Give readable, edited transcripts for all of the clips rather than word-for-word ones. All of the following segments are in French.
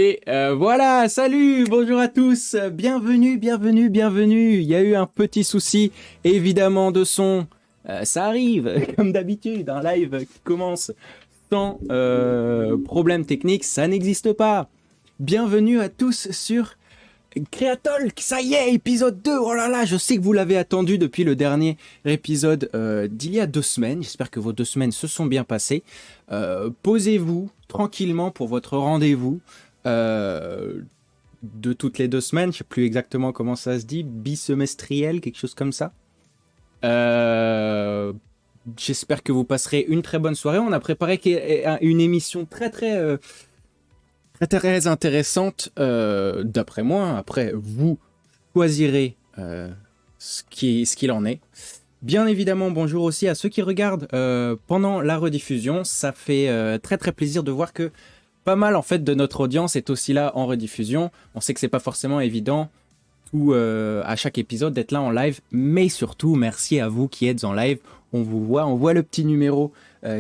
Et voilà, salut, bonjour à tous, bienvenue. Il y a eu un petit souci, évidemment, de son. Ça arrive, comme d'habitude, un live qui commence sans problème technique, ça n'existe pas. Bienvenue à tous sur Créatalk, ça y est, épisode 2. Oh là là, je sais que vous l'avez attendu depuis le dernier épisode d'il y a 2 semaines. J'espère que vos 2 semaines se sont bien passées. Posez-vous tranquillement pour votre rendez-vous de toutes les 2 semaines. Je sais plus exactement comment ça se dit, bisemestriel, quelque chose comme ça. J'espère que vous passerez une très bonne soirée. On a préparé une émission très intéressante, d'après moi. Après, vous choisirez ce qu'il en est. Bien évidemment, bonjour aussi à ceux qui regardent pendant la rediffusion. Ça fait très plaisir de voir que pas mal en fait de notre audience est aussi là en rediffusion. On sait que c'est pas forcément évident à chaque épisode d'être là en live, mais surtout merci à vous qui êtes en live. On voit le petit numéro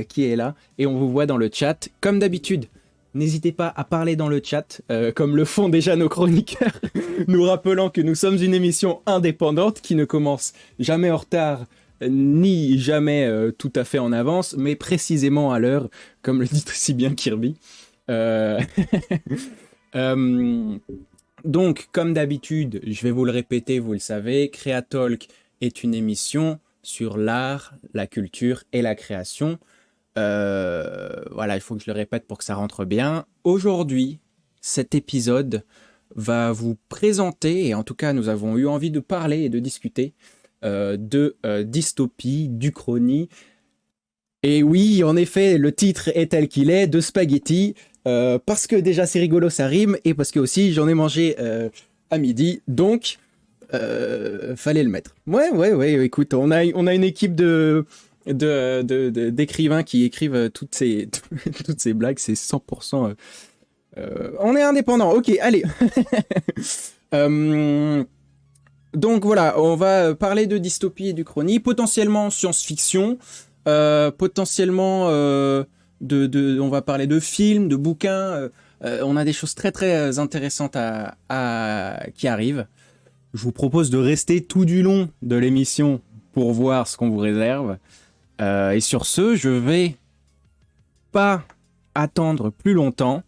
qui est là et on vous voit dans le chat comme d'habitude. N'hésitez pas à parler dans le chat, comme le font déjà nos chroniqueurs, nous rappelant que nous sommes une émission indépendante qui ne commence jamais en retard, ni jamais tout à fait en avance, mais précisément à l'heure, comme le dit aussi bien Kirby. Donc, comme d'habitude, je vais vous le répéter, vous le savez, Créatalk est une émission sur l'art, la culture et la création. Voilà, il faut que je le répète pour que ça rentre bien. Aujourd'hui, cet épisode va vous présenter, et en tout cas nous avons eu envie de parler et de discuter de dystopie, d'Uchronie. Et oui, en effet, le titre est tel qu'il est, de spaghetti, parce que déjà c'est rigolo, ça rime, et parce que aussi j'en ai mangé à midi, donc fallait le mettre. Ouais, écoute, on a une équipe d'écrivains qui écrivent toutes ces blagues, c'est 100%. On est indépendant, ok, allez. Donc voilà, on va parler de dystopie et d'Uchronie, potentiellement science-fiction, potentiellement on va parler de films, de bouquins. On a des choses très intéressantes qui arrivent. Je vous propose de rester tout du long de l'émission pour voir ce qu'on vous réserve. Et sur ce, je vais pas attendre plus longtemps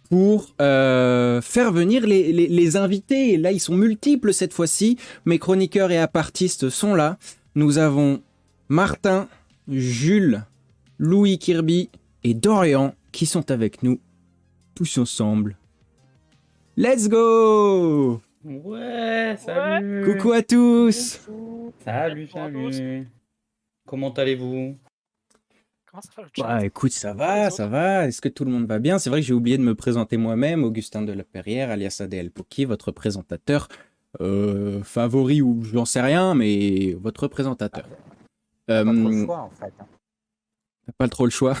pour faire venir les invités. Là, ils sont multiples cette fois-ci. Mes chroniqueurs et apartistes sont là. Nous avons Martin, Jules, Louis, Kirby et Dorian qui sont avec nous tous ensemble. Let's go! Ouais, salut. Coucou à tous! Salut. Comment allez-vous? Comment ça va le chat? Bah écoute, ça va. Est-ce que tout le monde va bien? C'est vrai que j'ai oublié de me présenter moi-même, Augustin de la Perrière, alias ADL Poki, votre présentateur favori ou j'en sais rien, mais votre présentateur. Pas trop le choix en fait. T'as pas trop le choix.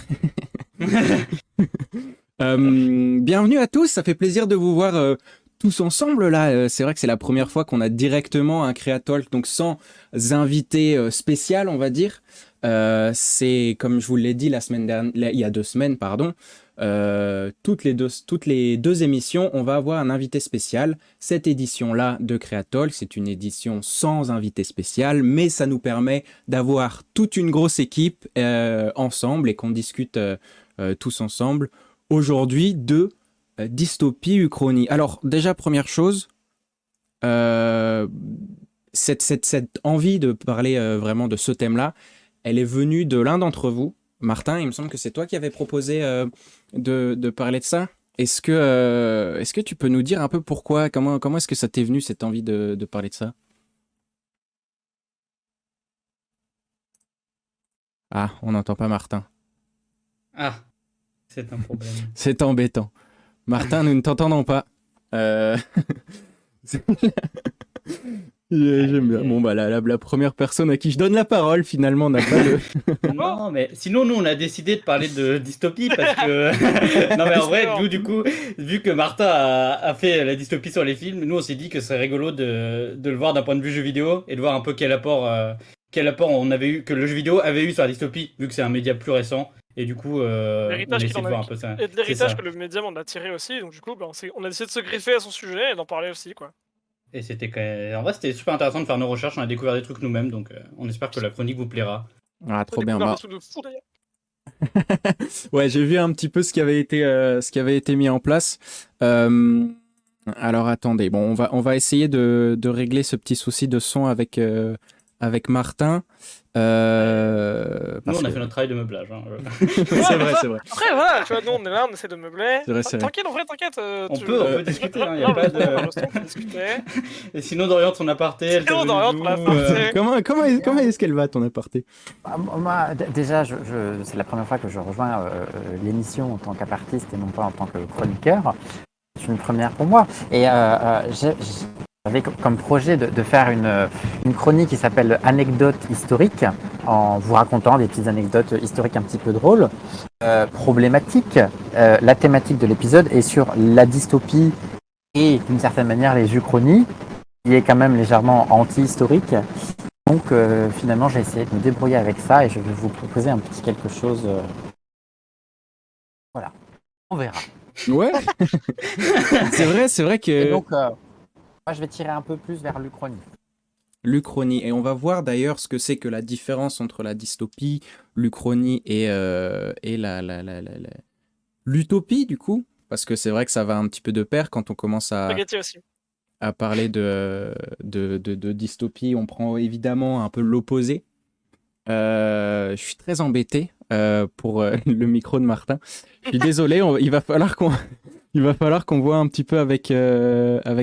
Bienvenue à tous, ça fait plaisir de vous voir tous ensemble là. C'est vrai que c'est la première fois qu'on a directement un Créatalk, donc sans invité spécial, on va dire. C'est comme je vous l'ai dit la semaine dernière, il y a 2 semaines, pardon. Toutes les deux émissions, on va avoir un invité spécial. Cette édition-là de Créatalk, c'est une édition sans invité spécial, mais ça nous permet d'avoir toute une grosse équipe ensemble et qu'on discute tous ensemble aujourd'hui de dystopie, Uchronie. Alors déjà, première chose, cette envie de parler vraiment de ce thème-là, elle est venue de l'un d'entre vous. Martin, il me semble que c'est toi qui avais proposé de parler de ça. Est-ce que tu peux nous dire un peu pourquoi, comment est-ce que ça t'est venu cette envie de parler de ça? Ah, on n'entend pas Martin. Ah, c'est un problème. C'est embêtant. Martin, nous ne t'entendons pas. J'aime bien. Bon, bah, la première personne à qui je donne la parole, finalement, n'a pas le... Non, mais sinon, nous, on a décidé de parler de dystopie parce que... Non, mais en vrai, nous, du coup, vu que Martin a fait la dystopie sur les films, nous, on s'est dit que ce serait rigolo de le voir d'un point de vue jeu vidéo et de voir un peu quel apport on avait eu, que le jeu vidéo avait eu sur la dystopie, vu que c'est un média plus récent. Et du coup, on L'héritage qu'il essaie en de a voir un peu ça. et de C'est l'héritage ça. que le médium en a tiré aussi, donc du coup, on a décidé de se greffer à son sujet et d'en parler aussi, quoi. Et c'était quand même... En vrai, c'était super intéressant de faire nos recherches. On a découvert des trucs nous-mêmes, donc on espère que la chronique vous plaira. Ah, On a trop bien. découvert Bah, des trucs de fou, d'ailleurs. ouais, j'ai vu un petit peu ce qui avait été mis en place. Alors attendez, bon, on va essayer de régler ce petit souci de son avec Martin. Nous, Parce on a que... fait notre travail de meublage. Hein. c'est vrai, c'est vrai. Après, voilà, tu vois, nous, on est là, on essaie de meubler. C'est vrai, c'est vrai. T'inquiète, en vrai, t'inquiète. On peut discuter, hein, y a pas de... On peut discuter. Et sinon, d'Orient, ton aparté, elle Sinon, t'a d'Orient, venu ton d'où, aparté. Comment est-ce qu'elle va, ton aparté? Moi, déjà, c'est la première fois que je rejoins l'émission en tant qu'apartiste et non pas en tant que chroniqueur. C'est une première pour moi. Et j'avais comme projet de faire une chronique qui s'appelle Anecdotes historiques, en vous racontant des petites anecdotes historiques un petit peu drôles, problématiques. La thématique de l'épisode est sur la dystopie et d'une certaine manière les uchronies, qui est quand même légèrement anti-historique. Donc finalement, j'ai essayé de me débrouiller avec ça et je vais vous proposer un petit quelque chose. Voilà, on verra. Ouais. c'est vrai Et que donc, moi, je vais tirer un peu plus vers l'Uchronie. l'Uchronie, et on va voir d'ailleurs ce que c'est que la différence entre la dystopie, l'Uchronie et l'utopie du coup, parce que c'est vrai que ça va un petit peu de pair quand on commence Spaghetti aussi. à parler de dystopie, on prend évidemment un peu l'opposé. Je suis très embêté pour le micro de Martin. Je suis désolé, il va falloir qu'on voit un petit peu avec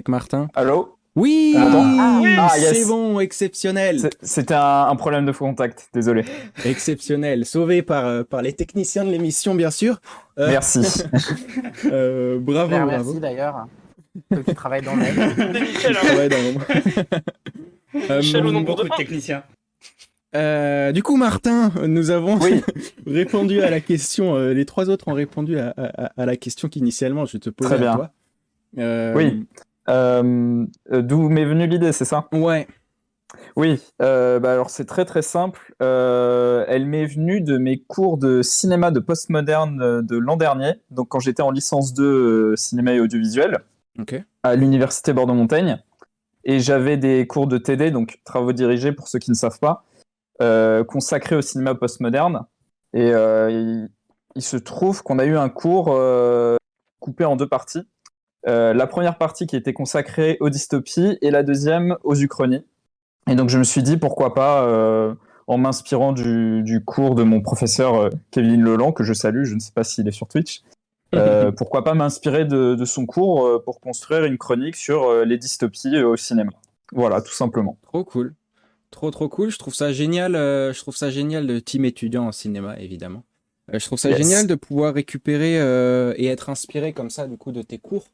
Martin. Allô? Oui, Oui. Ah, c'est yes. bon, exceptionnel. C'était un problème de contact, désolé. Exceptionnel, sauvé par les techniciens de l'émission, bien sûr. Merci. Bravo, Claire, bravo. merci d'ailleurs. Ceux qui travaillent dans l'aide. C'est nickel, hein. Ouais, dans le- Michel au On a nombre beaucoup de de techniciens. Du coup, Martin, nous avons Oui. répondu à la question. Les trois autres ont répondu à la question qu'initialement je te posais Très bien. à toi. Oui. D'où m'est venue l'idée, c'est ça? Ouais. Oui. Alors c'est très très simple. Elle m'est venue de mes cours de cinéma de postmoderne de l'an dernier, donc quand j'étais en licence 2 cinéma et audiovisuel Ok. à l'université Bordeaux-Montaigne. Et j'avais des cours de TD, donc travaux dirigés pour ceux qui ne savent pas, consacrés au cinéma postmoderne. Et il se trouve qu'on a eu un cours coupé en deux parties. La première partie qui était consacrée aux dystopies et la deuxième aux uchronies. Et donc je me suis dit pourquoi pas, en m'inspirant du cours de mon professeur Kevin Leland, que je salue, je ne sais pas s'il est sur Twitch, pourquoi pas m'inspirer de son cours pour construire une chronique sur les dystopies au cinéma. Voilà, tout simplement. Trop cool. Trop cool. Je trouve ça génial. Je trouve ça génial de team étudiant en cinéma, évidemment. Je trouve ça Yes. génial de pouvoir récupérer et être inspiré comme ça du coup de tes cours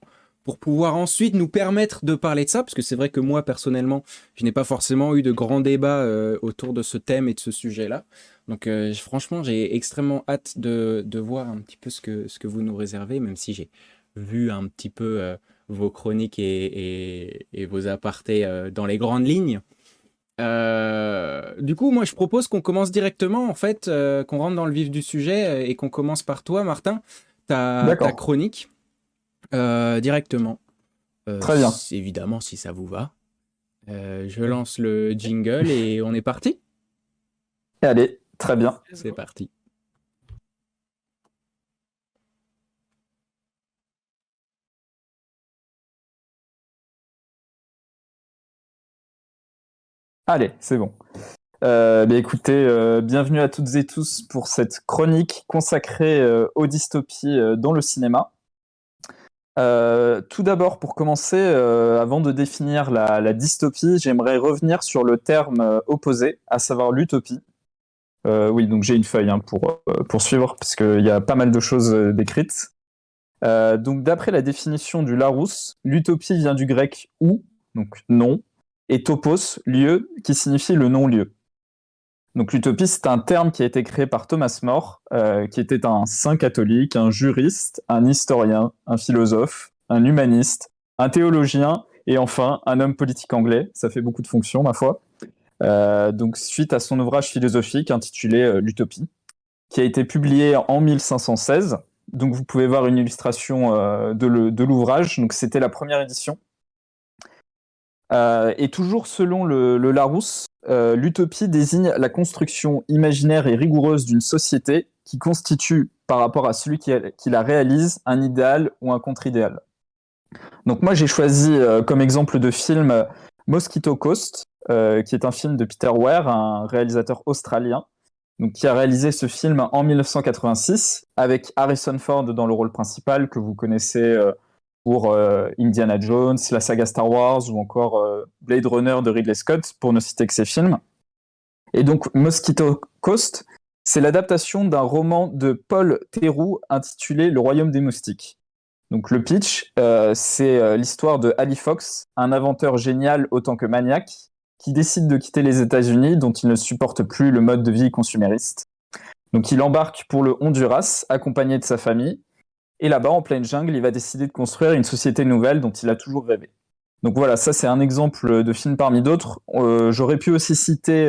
pour pouvoir ensuite nous permettre de parler de ça, parce que c'est vrai que moi personnellement, je n'ai pas forcément eu de grands débats autour de ce thème et de ce sujet-là. Donc franchement, j'ai extrêmement hâte de voir un petit peu ce que vous nous réservez, même si j'ai vu un petit peu vos chroniques et vos apartés dans les grandes lignes. Du coup, moi, je propose qu'on commence directement, en fait, qu'on rentre dans le vif du sujet et qu'on commence par toi, Martin, ta D'accord. chronique directement. Très bien. Évidemment, si ça vous va. Je lance le jingle et on est parti. Allez, très bien. C'est parti. Allez, c'est bon. Écoutez, bienvenue à toutes et tous pour cette chronique consacrée aux dystopies dans le cinéma. Tout d'abord, pour commencer, avant de définir la dystopie, j'aimerais revenir sur le terme opposé, à savoir l'utopie. Oui, donc j'ai une feuille pour suivre, parce qu'il y a pas mal de choses décrites. Donc, d'après la définition du Larousse, l'utopie vient du grec ou, donc non, et topos, lieu, qui signifie le non-lieu. Donc l'utopie, c'est un terme qui a été créé par Thomas More, qui était un saint catholique, un juriste, un historien, un philosophe, un humaniste, un théologien et enfin un homme politique anglais. Ça fait beaucoup de fonctions, ma foi. Donc suite à son ouvrage philosophique intitulé L'Utopie, qui a été publié en 1516. Donc vous pouvez voir une illustration de l'ouvrage. Donc c'était la première édition. Et toujours selon le Larousse, l'utopie désigne la construction imaginaire et rigoureuse d'une société qui constitue, par rapport à celui qui la réalise, un idéal ou un contre-idéal. Donc moi j'ai choisi comme exemple de film Mosquito Coast, qui est un film de Peter Weir, un réalisateur australien, donc, qui a réalisé ce film en 1986 avec Harrison Ford dans le rôle principal, que vous connaissez pour Indiana Jones, la saga Star Wars ou encore Blade Runner de Ridley Scott, pour ne citer que ces films. Et donc Mosquito Coast, c'est l'adaptation d'un roman de Paul Theroux intitulé Le Royaume des Moustiques. Donc le pitch, c'est l'histoire de Ali Fox, un inventeur génial autant que maniaque, qui décide de quitter les États-Unis, dont il ne supporte plus le mode de vie consumériste. Donc il embarque pour le Honduras, accompagné de sa famille, et là-bas, en pleine jungle, il va décider de construire une société nouvelle dont il a toujours rêvé. Donc voilà, ça c'est un exemple de film parmi d'autres. J'aurais pu aussi citer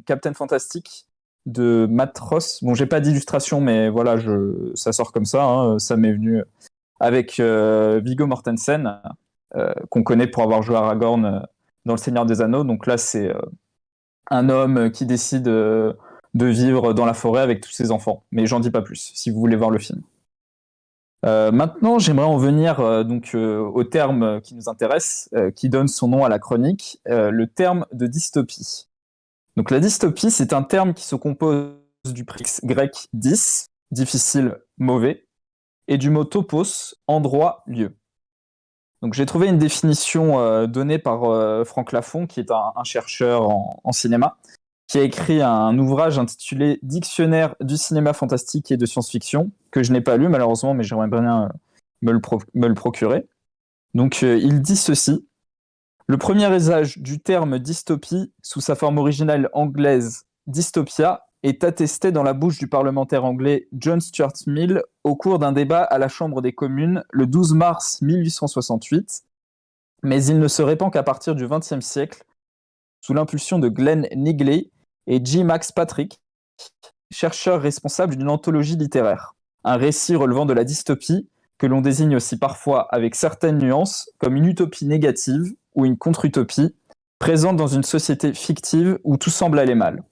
Captain Fantastic de Matt Ross. Bon, j'ai pas d'illustration, mais voilà, ça sort comme ça, hein, ça m'est venu avec Viggo Mortensen, qu'on connaît pour avoir joué Aragorn dans Le Seigneur des Anneaux. Donc là, c'est un homme qui décide de vivre dans la forêt avec tous ses enfants. Mais j'en dis pas plus, si vous voulez voir le film. Maintenant, j'aimerais en venir au terme qui nous intéresse, qui donne son nom à la chronique, le terme de dystopie. Donc la dystopie, c'est un terme qui se compose du préfixe grec dys, difficile, mauvais, et du mot topos, endroit, lieu. Donc j'ai trouvé une définition donnée par Franck Lafont, qui est un chercheur en cinéma, qui a écrit un ouvrage intitulé Dictionnaire du cinéma fantastique et de science-fiction, que je n'ai pas lu malheureusement, mais j'aimerais bien me le procurer. Donc il dit ceci: le premier usage du terme dystopie, sous sa forme originale anglaise dystopia, est attesté dans la bouche du parlementaire anglais John Stuart Mill au cours d'un débat à la Chambre des communes le 12 mars 1868, mais il ne se répand qu'à partir du XXe siècle, sous l'impulsion de Glenn Nigley et J. Max Patrick, chercheurs responsables d'une anthologie littéraire, un récit relevant de la dystopie, que l'on désigne aussi parfois avec certaines nuances comme une utopie négative ou une contre-utopie, présente dans une société fictive où tout semble aller mal.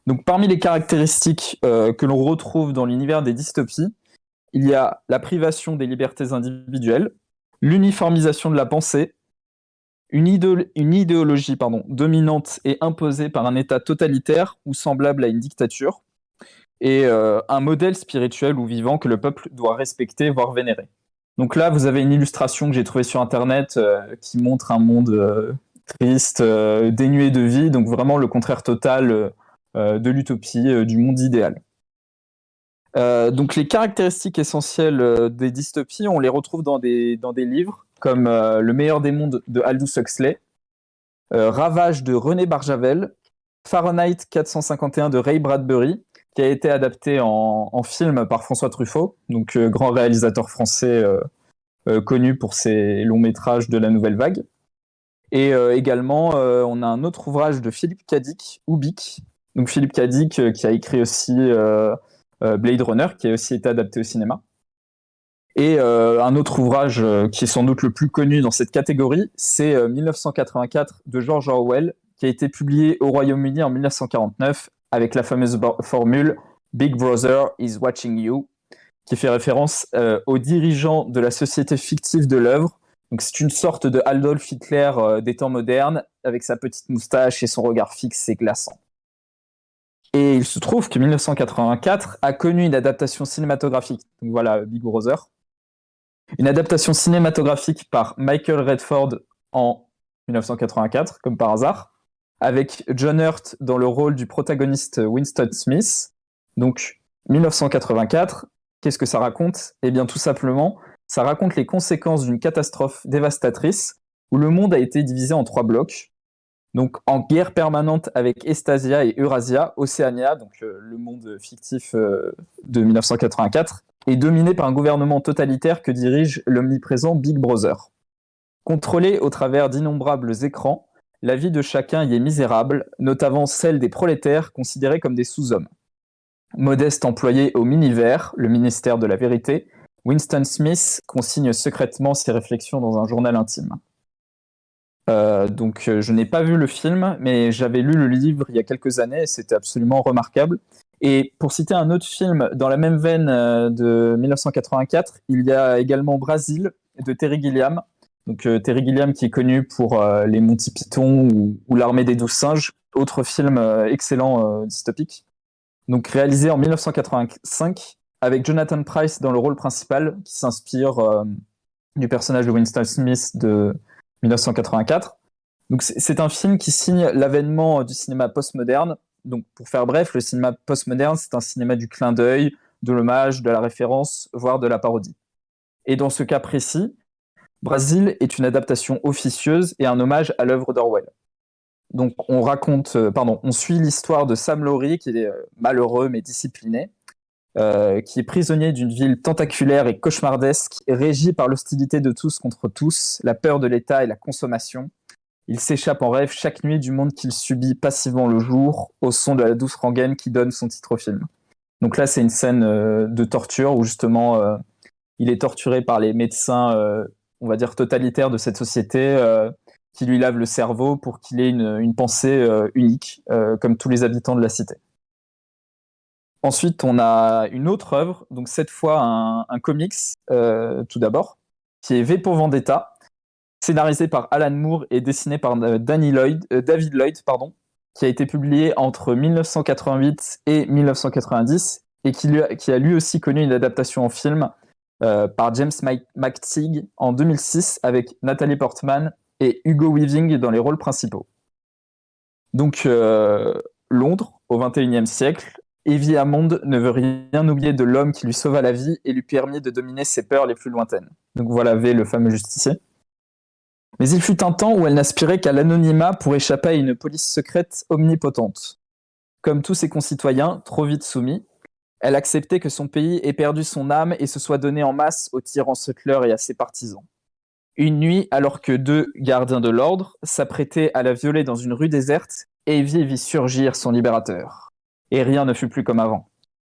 Donc, parmi les caractéristiques que l'on retrouve dans l'univers des dystopies, il y a la privation des libertés individuelles, l'uniformisation de la pensée, une idéologie dominante et imposée par un État totalitaire ou semblable à une dictature, et un modèle spirituel ou vivant que le peuple doit respecter, voire vénérer. Donc là, vous avez une illustration que j'ai trouvée sur Internet qui montre un monde triste, dénué de vie, donc vraiment le contraire total de l'utopie, du monde idéal. Donc les caractéristiques essentielles des dystopies, on les retrouve dans des livres comme Le meilleur des mondes de Aldous Huxley, Ravage de René Barjavel, Fahrenheit 451 de Ray Bradbury, qui a été adapté en film par François Truffaut, donc grand réalisateur français connu pour ses longs métrages de la Nouvelle Vague. Et également, on a un autre ouvrage de Philippe Cadic, Ubik. Donc Philippe Cadic qui a écrit aussi Blade Runner, qui a aussi été adapté au cinéma. Et un autre ouvrage qui est sans doute le plus connu dans cette catégorie, c'est 1984 de George Orwell, qui a été publié au Royaume-Uni en 1949 avec la fameuse formule « Big Brother is watching you », qui fait référence aux dirigeants de la société fictive de l'œuvre. Donc c'est une sorte de Adolf Hitler des temps modernes, avec sa petite moustache et son regard fixe et glaçant. Et il se trouve que 1984 a connu une adaptation cinématographique, donc voilà, Big Brother, une adaptation cinématographique par Michael Redford en 1984, comme par hasard, avec John Hurt dans le rôle du protagoniste Winston Smith. Donc 1984, qu'est-ce que ça raconte ? Eh bien tout simplement, ça raconte les conséquences d'une catastrophe dévastatrice où le monde a été divisé en 3 blocs. Donc en guerre permanente avec Estasia et Eurasia, Océania, donc le monde fictif de 1984, est dominé par un gouvernement totalitaire que dirige l'omniprésent Big Brother. Contrôlé au travers d'innombrables écrans, la vie de chacun y est misérable, notamment celle des prolétaires considérés comme des sous-hommes. Modeste employé au Miniver, le ministère de la vérité, Winston Smith consigne secrètement ses réflexions dans un journal intime. Donc je n'ai pas vu le film, mais j'avais lu le livre il y a quelques années et c'était absolument remarquable. Et pour citer un autre film dans la même veine de 1984, il y a également Brasil de Terry Gilliam. Donc Terry Gilliam qui est connu pour les Monty Python ou l'Armée des 12 singes, autre film excellent dystopique. Donc réalisé en 1985 avec Jonathan Pryce dans le rôle principal, qui s'inspire du personnage de Winston Smith de 1984. Donc c'est un film qui signe l'avènement du cinéma postmoderne. Donc pour faire bref, le cinéma postmoderne, c'est un cinéma du clin d'œil, de l'hommage, de la référence, voire de la parodie. Et dans ce cas précis, Brasil est une adaptation officieuse et un hommage à l'œuvre d'Orwell. Donc on suit l'histoire de Sam Laurie, qui est malheureux mais discipliné, qui est prisonnier d'une ville tentaculaire et cauchemardesque, régie par l'hostilité de tous contre tous, la peur de l'État et la consommation. Il s'échappe en rêve chaque nuit du monde qu'il subit passivement le jour, au son de la douce rengaine qui donne son titre au film. Donc là, c'est une scène de torture où justement il est torturé par les médecins, on va dire totalitaires de cette société, qui lui lavent le cerveau pour qu'il ait une pensée unique, comme tous les habitants de la cité. Ensuite, on a une autre œuvre, donc cette fois un comics, tout d'abord, qui est V pour Vendetta, scénarisé par Alan Moore et dessiné par David Lloyd, qui a été publié entre 1988 et 1990, et qui a lui aussi connu une adaptation en film par James McTeague en 2006, avec Natalie Portman et Hugo Weaving dans les rôles principaux. Donc, Londres, au XXIe siècle, Evie Hammond ne veut rien oublier de l'homme qui lui sauva la vie et lui permit de dominer ses peurs les plus lointaines. Donc voilà V, le fameux justicier. Mais il fut un temps où elle n'aspirait qu'à l'anonymat pour échapper à une police secrète omnipotente. Comme tous ses concitoyens, trop vite soumis, elle acceptait que son pays ait perdu son âme et se soit donné en masse aux tyrans sutlers et à ses partisans. Une nuit, alors que 2 gardiens de l'ordre s'apprêtaient à la violer dans une rue déserte, Evie vit surgir son libérateur. Et rien ne fut plus comme avant.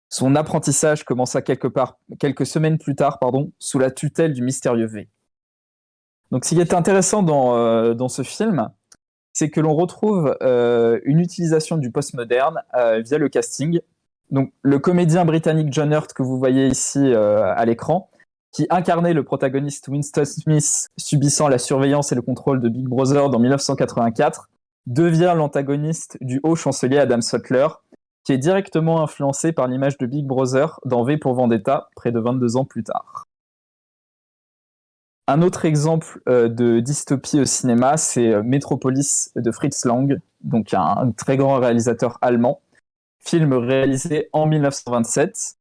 Son apprentissage commença quelques semaines plus tard, sous la tutelle du mystérieux V. Donc, ce qui est intéressant dans ce film, c'est que l'on retrouve une utilisation du postmoderne via le casting. Donc, le comédien britannique John Hurt, que vous voyez ici à l'écran, qui incarnait le protagoniste Winston Smith subissant la surveillance et le contrôle de Big Brother dans 1984, devient l'antagoniste du haut chancelier Adam Sutler, qui est directement influencé par l'image de Big Brother dans V pour Vendetta, près de 22 ans plus tard. Un autre exemple de dystopie au cinéma, c'est Metropolis de Fritz Lang, donc un très grand réalisateur allemand, film réalisé en 1927,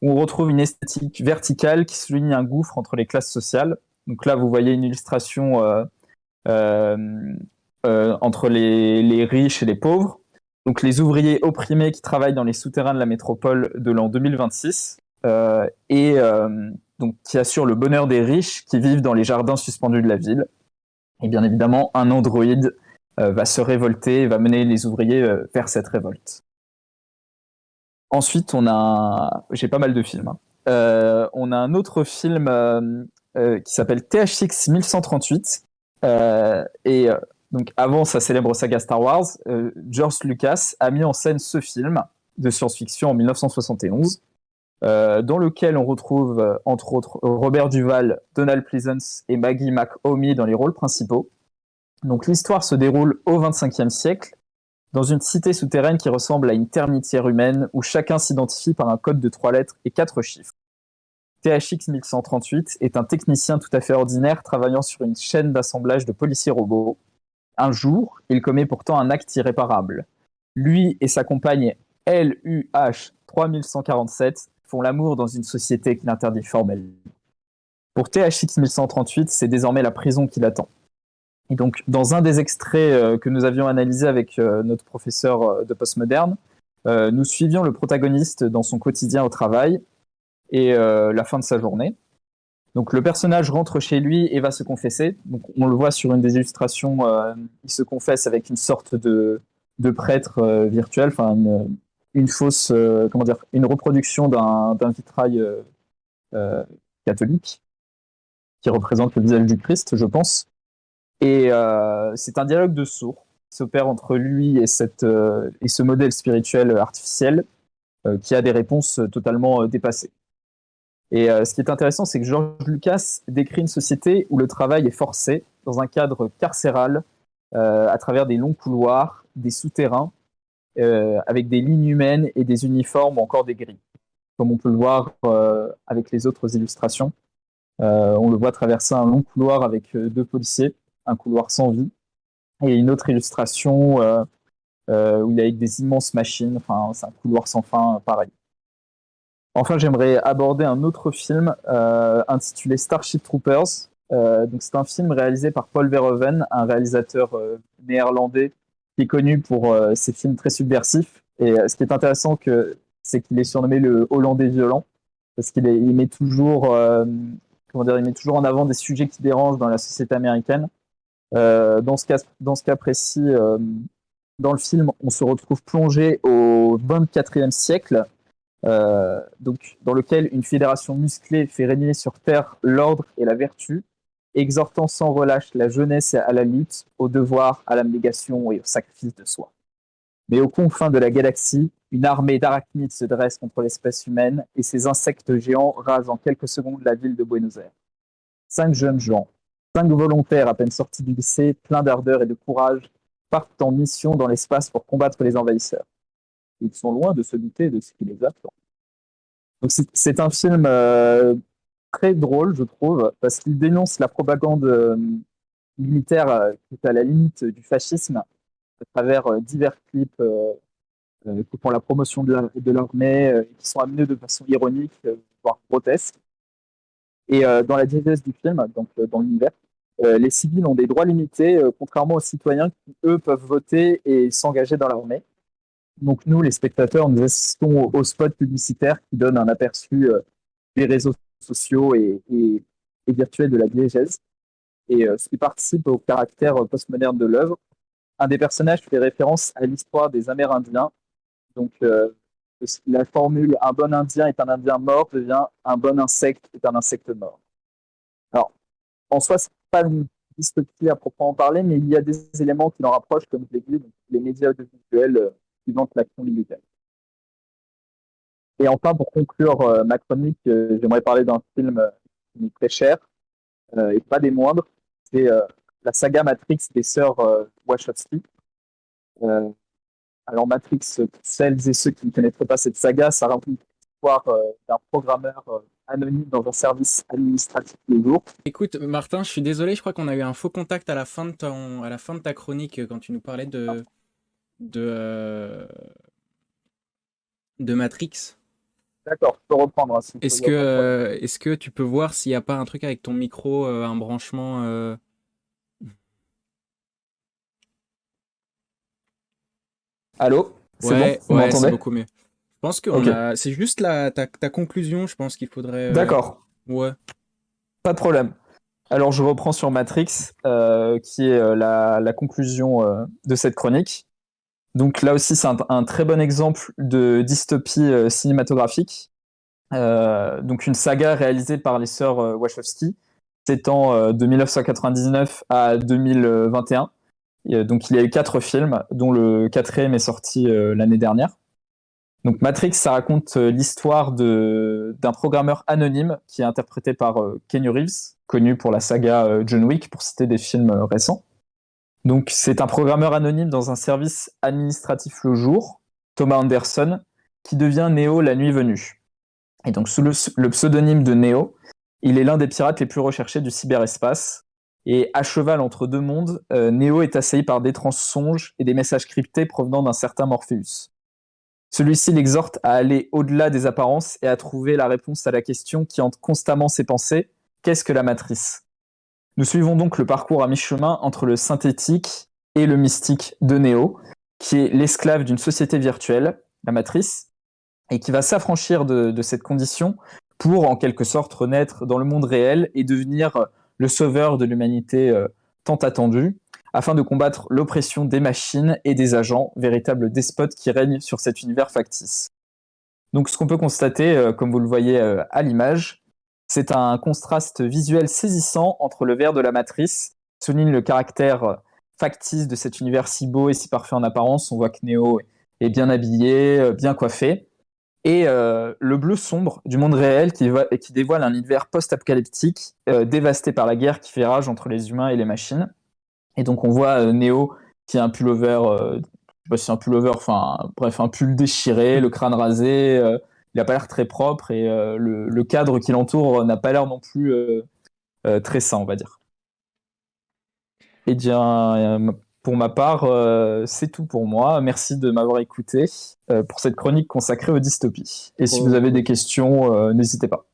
où on retrouve une esthétique verticale qui souligne un gouffre entre les classes sociales. Donc là, vous voyez une illustration entre les riches et les pauvres. Donc les ouvriers opprimés qui travaillent dans les souterrains de la métropole de l'an 2026 donc qui assurent le bonheur des riches qui vivent dans les jardins suspendus de la ville. Et bien évidemment, un androïde va se révolter et va mener les ouvriers vers cette révolte. Ensuite, j'ai pas mal de films. On a un autre film qui s'appelle THX 1138 donc avant sa célèbre saga Star Wars, George Lucas a mis en scène ce film de science-fiction en 1971, dans lequel on retrouve entre autres Robert Duvall, Donald Pleasence et Maggie McHomey dans les rôles principaux. Donc l'histoire se déroule au XXVe siècle, dans une cité souterraine qui ressemble à une termitière humaine où chacun s'identifie par un code de 3 lettres et 4 chiffres. THX 1138 est un technicien tout à fait ordinaire travaillant sur une chaîne d'assemblage de policiers robots. Un jour, il commet pourtant un acte irréparable. Lui et sa compagne LUH 3147 font l'amour dans une société qui l'interdit formellement. Pour THX 1138, c'est désormais la prison qui l'attend. Et donc, dans un des extraits que nous avions analysé avec notre professeur de postmoderne, nous suivions le protagoniste dans son quotidien au travail et la fin de sa journée. Donc le personnage rentre chez lui et va se confesser. Donc on le voit sur une des illustrations, il se confesse avec une sorte de prêtre virtuel, enfin une fausse, une reproduction d'un vitrail catholique qui représente le visage du Christ, je pense. Et c'est un dialogue de sourds qui s'opère entre lui et ce modèle spirituel artificiel qui a des réponses totalement dépassées. Et ce qui est intéressant, c'est que George Lucas décrit une société où le travail est forcé dans un cadre carcéral, à travers des longs couloirs, des souterrains, avec des lignes humaines et des uniformes ou encore des grilles. Comme on peut le voir avec les autres illustrations. On le voit traverser un long couloir avec 2 policiers, un couloir sans vie, et une autre illustration où il est avec des immenses machines, enfin c'est un couloir sans fin, pareil. Enfin, j'aimerais aborder un autre film intitulé Starship Troopers. Donc c'est un film réalisé par Paul Verhoeven, un réalisateur néerlandais qui est connu pour ses films très subversifs. Et ce qui est intéressant, c'est qu'il est surnommé le Hollandais violent, parce qu'il met toujours, il met toujours en avant des sujets qui dérangent dans la société américaine. Dans ce cas précis, dans le film, on se retrouve plongé au 24e siècle, donc, dans lequel une fédération musclée fait régner sur Terre l'ordre et la vertu, exhortant sans relâche la jeunesse à la lutte, au devoir, à l'abnégation et au sacrifice de soi. Mais aux confins de la galaxie, une armée d'arachnides se dresse contre l'espèce humaine et ces insectes géants rasent en quelques secondes la ville de Buenos Aires. 5 jeunes gens, 5 volontaires à peine sortis du lycée, pleins d'ardeur et de courage, partent en mission dans l'espace pour combattre les envahisseurs. Ils sont loin de se douter de ce qui les attend. Donc c'est un film très drôle, je trouve, parce qu'il dénonce la propagande militaire qui est à la limite du fascisme à travers divers clips qui font la promotion de l'armée, qui sont amenés de façon ironique, voire grotesque. Et dans la diégèse du film, donc dans l'univers, les civils ont des droits limités, contrairement aux citoyens qui, eux, peuvent voter et s'engager dans l'armée. Donc nous, les spectateurs, nous assistons aux spots publicitaires qui donnent un aperçu des réseaux sociaux et virtuels de la diégèse, et ce qui participe au caractère postmoderne de l'œuvre. Un des personnages fait référence à l'histoire des Amérindiens. Donc la formule « un bon Indien est un Indien mort » devient « un bon insecte est un insecte mort ». Alors, en soi, c'est pas une dystopie à proprement parler, mais il y a des éléments qui l'en rapprochent, comme je l'ai dit, donc les médias audiovisuels qui vantent l'action militaire. Et enfin, pour conclure ma chronique, j'aimerais parler d'un film qui est très cher, et pas des moindres. C'est la saga Matrix des sœurs Wachowski. Alors Matrix, celles et ceux qui ne connaîtraient pas cette saga, ça raconte l'histoire d'un programmeur anonyme dans un service administratif de jour. Écoute, Martin, je suis désolé, je crois qu'on a eu un faux contact à la fin de ta chronique quand tu nous parlais de Matrix. D'accord, je peux reprendre. Hein, est-ce que tu peux voir s'il n'y a pas un truc avec ton micro, un branchement Allô? C'est Ouais, bon? Vous ouais, c'est m'entendez? beaucoup mieux. Je pense que Ok. c'est juste ta conclusion, je pense qu'il faudrait... D'accord, Ouais. pas de problème. Alors je reprends sur Matrix, qui est la conclusion de cette chronique. Donc là aussi, c'est un très bon exemple de dystopie cinématographique. Donc une saga réalisée par les sœurs Wachowski, s'étend de 1999 à 2021. Donc il y a eu 4 films, dont le 4e est sorti l'année dernière. Donc Matrix, ça raconte l'histoire d'un programmeur anonyme qui est interprété par Keanu Reeves, connu pour la saga John Wick, pour citer des films récents. Donc c'est un programmeur anonyme dans un service administratif le jour, Thomas Anderson, qui devient Neo la nuit venue. Et donc sous le pseudonyme de Neo, il est l'un des pirates les plus recherchés du cyberespace. Et à cheval entre 2 mondes, Neo est assailli par d'étranges songes et des messages cryptés provenant d'un certain Morpheus. Celui-ci l'exhorte à aller au-delà des apparences et à trouver la réponse à la question qui hante constamment ses pensées: qu'est-ce que la matrice? Nous suivons donc le parcours à mi-chemin entre le synthétique et le mystique de Neo, qui est l'esclave d'une société virtuelle, la matrice, et qui va s'affranchir de cette condition pour, en quelque sorte, renaître dans le monde réel et devenir le sauveur de l'humanité tant attendu, afin de combattre l'oppression des machines et des agents, véritables despotes qui règnent sur cet univers factice. Donc ce qu'on peut constater, comme vous le voyez à l'image, c'est un contraste visuel saisissant entre le verre de la matrice, qui souligne le caractère factice de cet univers si beau et si parfait en apparence. On voit que Neo est bien habillé, bien coiffé, et le bleu sombre du monde réel qui dévoile un univers post-apocalyptique dévasté par la guerre qui fait rage entre les humains et les machines. Et donc on voit Neo qui a un pullover, je sais pas si c'est un pullover, enfin bref, un pull déchiré, le crâne rasé, il a pas l'air très propre et le cadre qui l'entoure n'a pas l'air non plus très sain, on va dire. Et bien, pour ma part, c'est tout pour moi. Merci de m'avoir écouté pour cette chronique consacrée aux dystopies. Et si vous avez des questions, n'hésitez pas.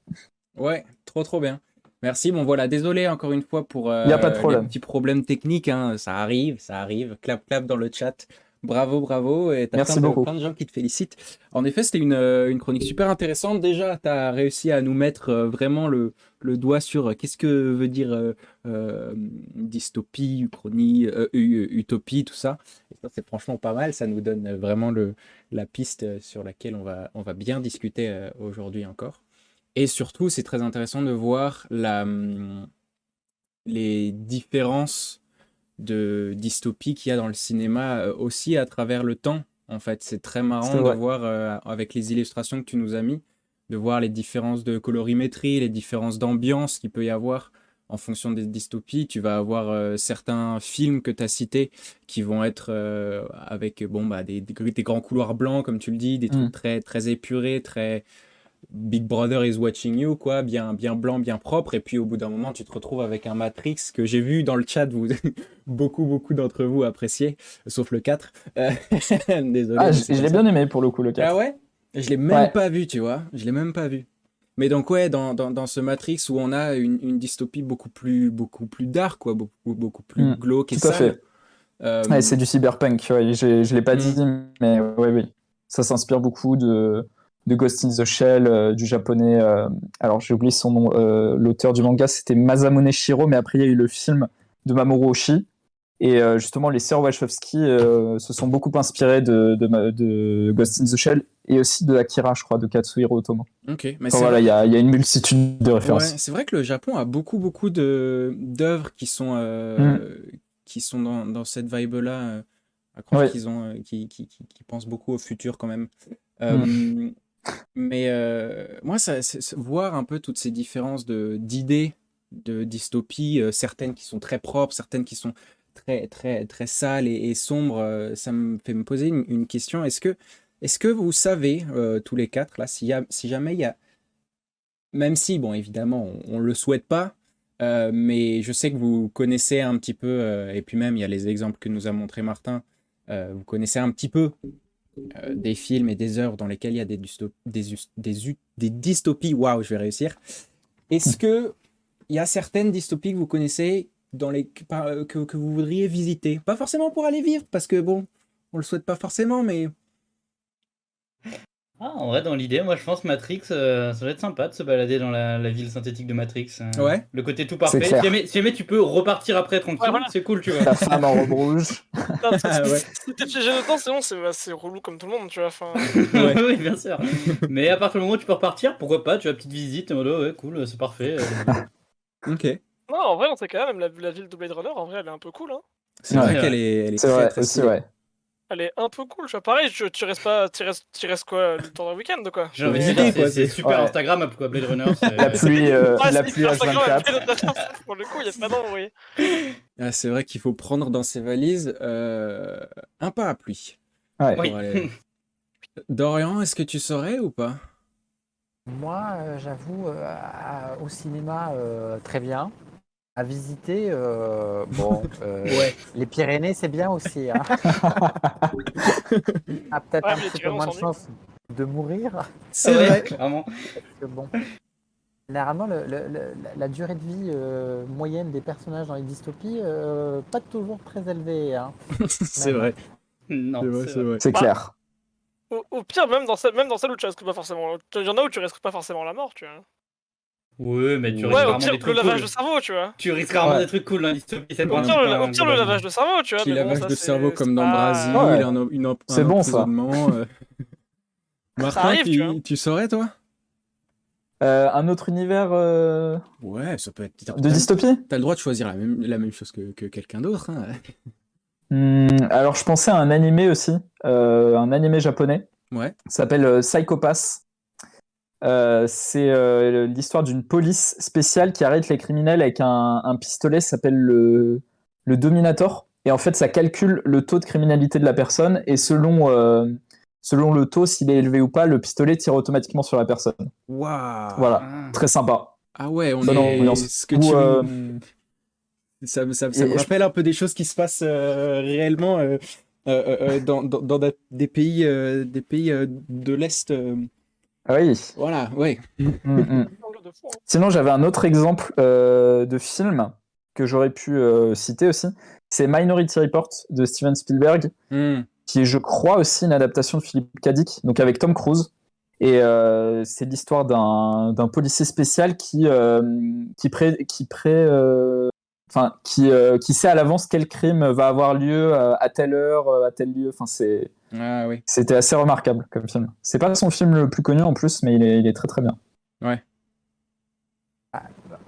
Ouais, trop bien. Merci. Bon voilà, désolé encore une fois pour Y a pas de problème. les petits problèmes techniques, hein. Ça arrive. Clap dans le chat. Bravo. Et t'as Merci beaucoup. plein de gens qui te félicitent. En effet, c'était une chronique super intéressante. Déjà, t'as réussi à nous mettre vraiment le doigt sur qu'est-ce que veut dire dystopie, uchronie, utopie, tout ça. Et ça, c'est franchement pas mal. Ça nous donne vraiment la piste sur laquelle on va bien discuter aujourd'hui encore. Et surtout, c'est très intéressant de voir les différences de dystopie qu'il y a dans le cinéma aussi à travers le temps. En fait, c'est très marrant de voir avec les illustrations que tu nous as mis, de voir les différences de colorimétrie, les différences d'ambiance qu'il peut y avoir en fonction des dystopies. Tu vas avoir certains films que tu as cités qui vont être avec des grands couloirs blancs, comme tu le dis, des trucs très épurés, très Big Brother is watching you, quoi, bien blanc, bien propre. Et puis au bout d'un moment, tu te retrouves avec un Matrix que j'ai vu dans le chat, beaucoup d'entre vous appréciez, sauf le 4. Désolé. Ah, je l'ai bien aimé pour le coup, le 4. Ah ouais? Je l'ai même pas vu, tu vois. Je l'ai même pas vu. Mais donc ouais, dans ce Matrix où on a une dystopie beaucoup plus dark, quoi, beaucoup plus glauque et tout à sale. fait. Ouais, c'est du cyberpunk, ouais. Je l'ai pas dit, mais oui. Ça s'inspire beaucoup de Ghost in the Shell, du japonais. Alors j'ai oublié son nom. L'auteur du manga, c'était Masamune Shirow, mais après il y a eu le film de Mamoru Oshii. Et justement, les sœurs Wachowski se sont beaucoup inspirées de Ghost in the Shell et aussi de Akira, je crois, de Katsuhiro Otomo. Ok, mais voilà, il y a une multitude de références. Ouais, c'est vrai que le Japon a beaucoup d'œuvres qui sont dans cette vibe-là. À croire qu'ils pensent beaucoup au futur quand même. Mais moi, voir un peu toutes ces différences d'idées de dystopie, certaines qui sont très propres, certaines qui sont très sales et sombres, ça me fait me poser une question. Est-ce que vous savez, tous les quatre, là, si jamais il y a, même si, bon, évidemment, on ne le souhaite pas, mais je sais que vous connaissez un petit peu, et puis même, il y a les exemples que nous a montré Martin, vous connaissez un petit peu des films et des œuvres dans lesquelles il y a des dystopies. Waouh, je vais réussir. Est-ce que il y a certaines dystopies que vous connaissez que vous voudriez visiter? Pas forcément pour aller vivre, parce que bon, on le souhaite pas forcément, mais... Ah, en vrai, dans l'idée, moi je pense Matrix, ça doit être sympa de se balader dans la ville synthétique de Matrix. Ouais. Le côté tout parfait. Si jamais tu peux repartir après tranquille, voilà. c'est cool, tu vois. La femme en robe rouge. Si t'es piégé dedans, c'est relou comme tout le monde, tu vois. Oui, bien sûr. Mais à partir du moment où tu peux repartir, pourquoi pas, tu as une petite visite, en mode, ouais, cool, c'est parfait. Ok. Non, en vrai, dans ces cas-là, même la ville de Blade Runner, en vrai, elle est un peu cool, hein. C'est vrai qu'elle est c'est vrai, aussi, ouais. Elle est un peu cool, tu vois. Pareil, tu restes pas, tu restes quoi, le temps d'un week-end, quoi. J'ai envie de dire, c'est super Instagram, quoi, Blade Runner. La pluie H24. Pour le coup, il y a pas d'en, vous voyez. Ah, c'est vrai qu'il faut prendre dans ses valises un parapluie. Ouais. Oui. Dorian, est-ce que tu saurais ou pas? Moi, j'avoue, au cinéma, très bien. À visiter, les Pyrénées, c'est bien aussi. Hein. Peut-être un petit peu moins de chance de mourir. C'est vrai, clairement. Parce que, bon, généralement, la durée de vie moyenne des personnages dans les dystopies, pas toujours très élevée. Hein. C'est vrai. Non, c'est vrai. C'est clair. Au pire, même dans celle où tu risques pas forcément. Il y en a où tu risques pas forcément la mort, tu vois. Ouais, mais tu Ouais, risques Ouais, au rarement pire, des le trucs lavage cool. de cerveau, tu vois. Tu risques rarement Ouais. des trucs cool dans dystopie, c'est Au le Au Ouais, pire, principe, le, hein, au pire, le globalement. lavage de cerveau, tu vois. Petit Mais bon, lavage ça, de cerveau c'est comme dans pas... Brésil, Ouais. un C'est bon, ça. emprisonnement. Ça Martin, arrive, tu vois. tu saurais, toi? Un autre univers Ouais, ça peut être. de dystopie? T'as le droit de choisir la même chose que quelqu'un d'autre. Hein. Alors, je pensais à un animé aussi, un animé japonais. Ouais. Ça s'appelle Psycho Pass. C'est l'histoire d'une police spéciale qui arrête les criminels avec un pistolet, ça s'appelle le Dominator. Et en fait, ça calcule le taux de criminalité de la personne et selon le taux, s'il est élevé ou pas, le pistolet tire automatiquement sur la personne. Waouh. Voilà, Ah. très sympa. Ah ouais, on Bonne est. ambiance. Ce que Ou, tu. euh, Ça et me je- rappelle un peu des choses qui se passent réellement dans des pays, de l'Est. oui. Voilà, ouais. Mm, mm. Angle de fou, hein. Sinon, j'avais un autre exemple de film que j'aurais pu citer aussi. C'est Minority Report de Steven Spielberg, Hmm. qui est, je crois, aussi une adaptation de Philippe K. Dick, donc avec Tom Cruise. Et c'est l'histoire d'un policier spécial qui sait à l'avance quel crime va avoir lieu à telle heure, à tel lieu. Enfin, Ah oui. c'était assez remarquable comme film. C'est pas son film le plus connu en plus, mais il est très très bien. Ouais.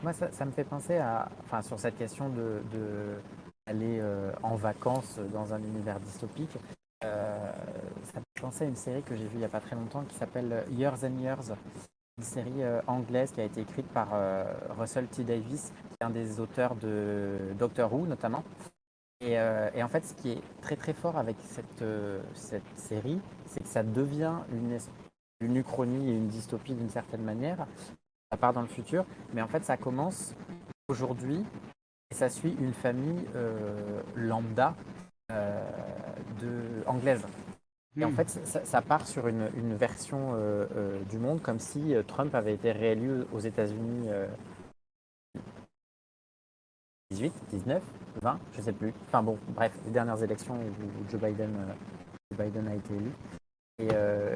Moi, ça me fait penser enfin, sur cette question d'aller en vacances dans un univers dystopique. Ça me fait penser à une série que j'ai vue il n'y a pas très longtemps qui s'appelle Years and Years, une série anglaise qui a été écrite par Russell T Davies, qui est un des auteurs de Doctor Who notamment. Et en fait, ce qui est très très fort avec cette série, c'est que ça devient une uchronie et une dystopie d'une certaine manière. Ça part dans le futur, mais en fait, ça commence aujourd'hui et ça suit une famille lambda anglaise. Et en fait, ça part sur une version du monde comme si Trump avait été réélu aux États-Unis 18, 19, 20, je sais plus. Enfin bon, bref, les dernières élections où Joe Biden a été élu.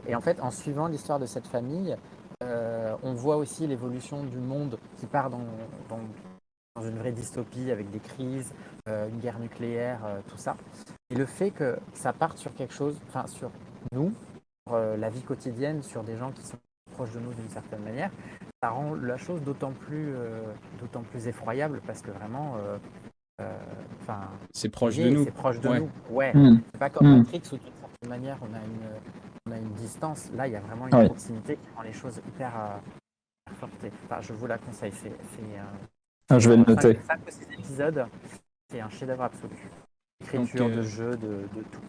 Et en fait, en suivant l'histoire de cette famille, on voit aussi l'évolution du monde qui part dans une vraie dystopie avec des crises, une guerre nucléaire, tout ça. Et le fait que ça parte sur quelque chose, enfin sur nous, sur la vie quotidienne, sur des gens qui sont proches de nous d'une certaine manière, ça rend la chose d'autant plus effroyable parce que vraiment, C'est proche de nous. c'est proche de Ouais. nous. Ouais. Mm. C'est pas comme Mm. Matrix où d'une certaine manière on a une distance. Là, il y a vraiment une Ouais. proximité qui rend les choses hyper fortes. Enfin, je vous la conseille. Ah, je vais le noter. 5 ou 6 épisodes. C'est un chef-d'œuvre absolu. Écriture, Donc, de jeu, de tout.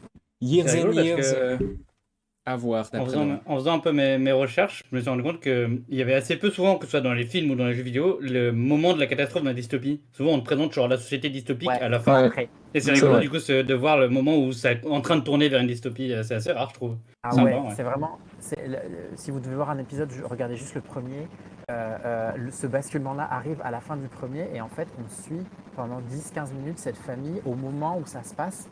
Years C'est rigolo and parce Years que- à voir. En d'après faisant, moi. en faisant un peu mes recherches, je me suis rendu compte qu'il y avait assez peu souvent, que ce soit dans les films ou dans les jeux vidéo, le moment de la catastrophe d'un dystopie. Souvent, on te présente genre la société dystopique Ouais. à la fin. Ouais. Après. Et c'est C'est rigolo vrai. du coup de voir le moment où c'est en train de tourner vers une dystopie. C'est assez rare, je trouve. Ah Sympa, ouais, ouais. c'est vraiment. Si vous devez voir un épisode, regardez juste le premier. Ce basculement-là arrive à la fin du premier et en fait, on suit pendant 10-15 minutes cette famille au moment où ça se passe.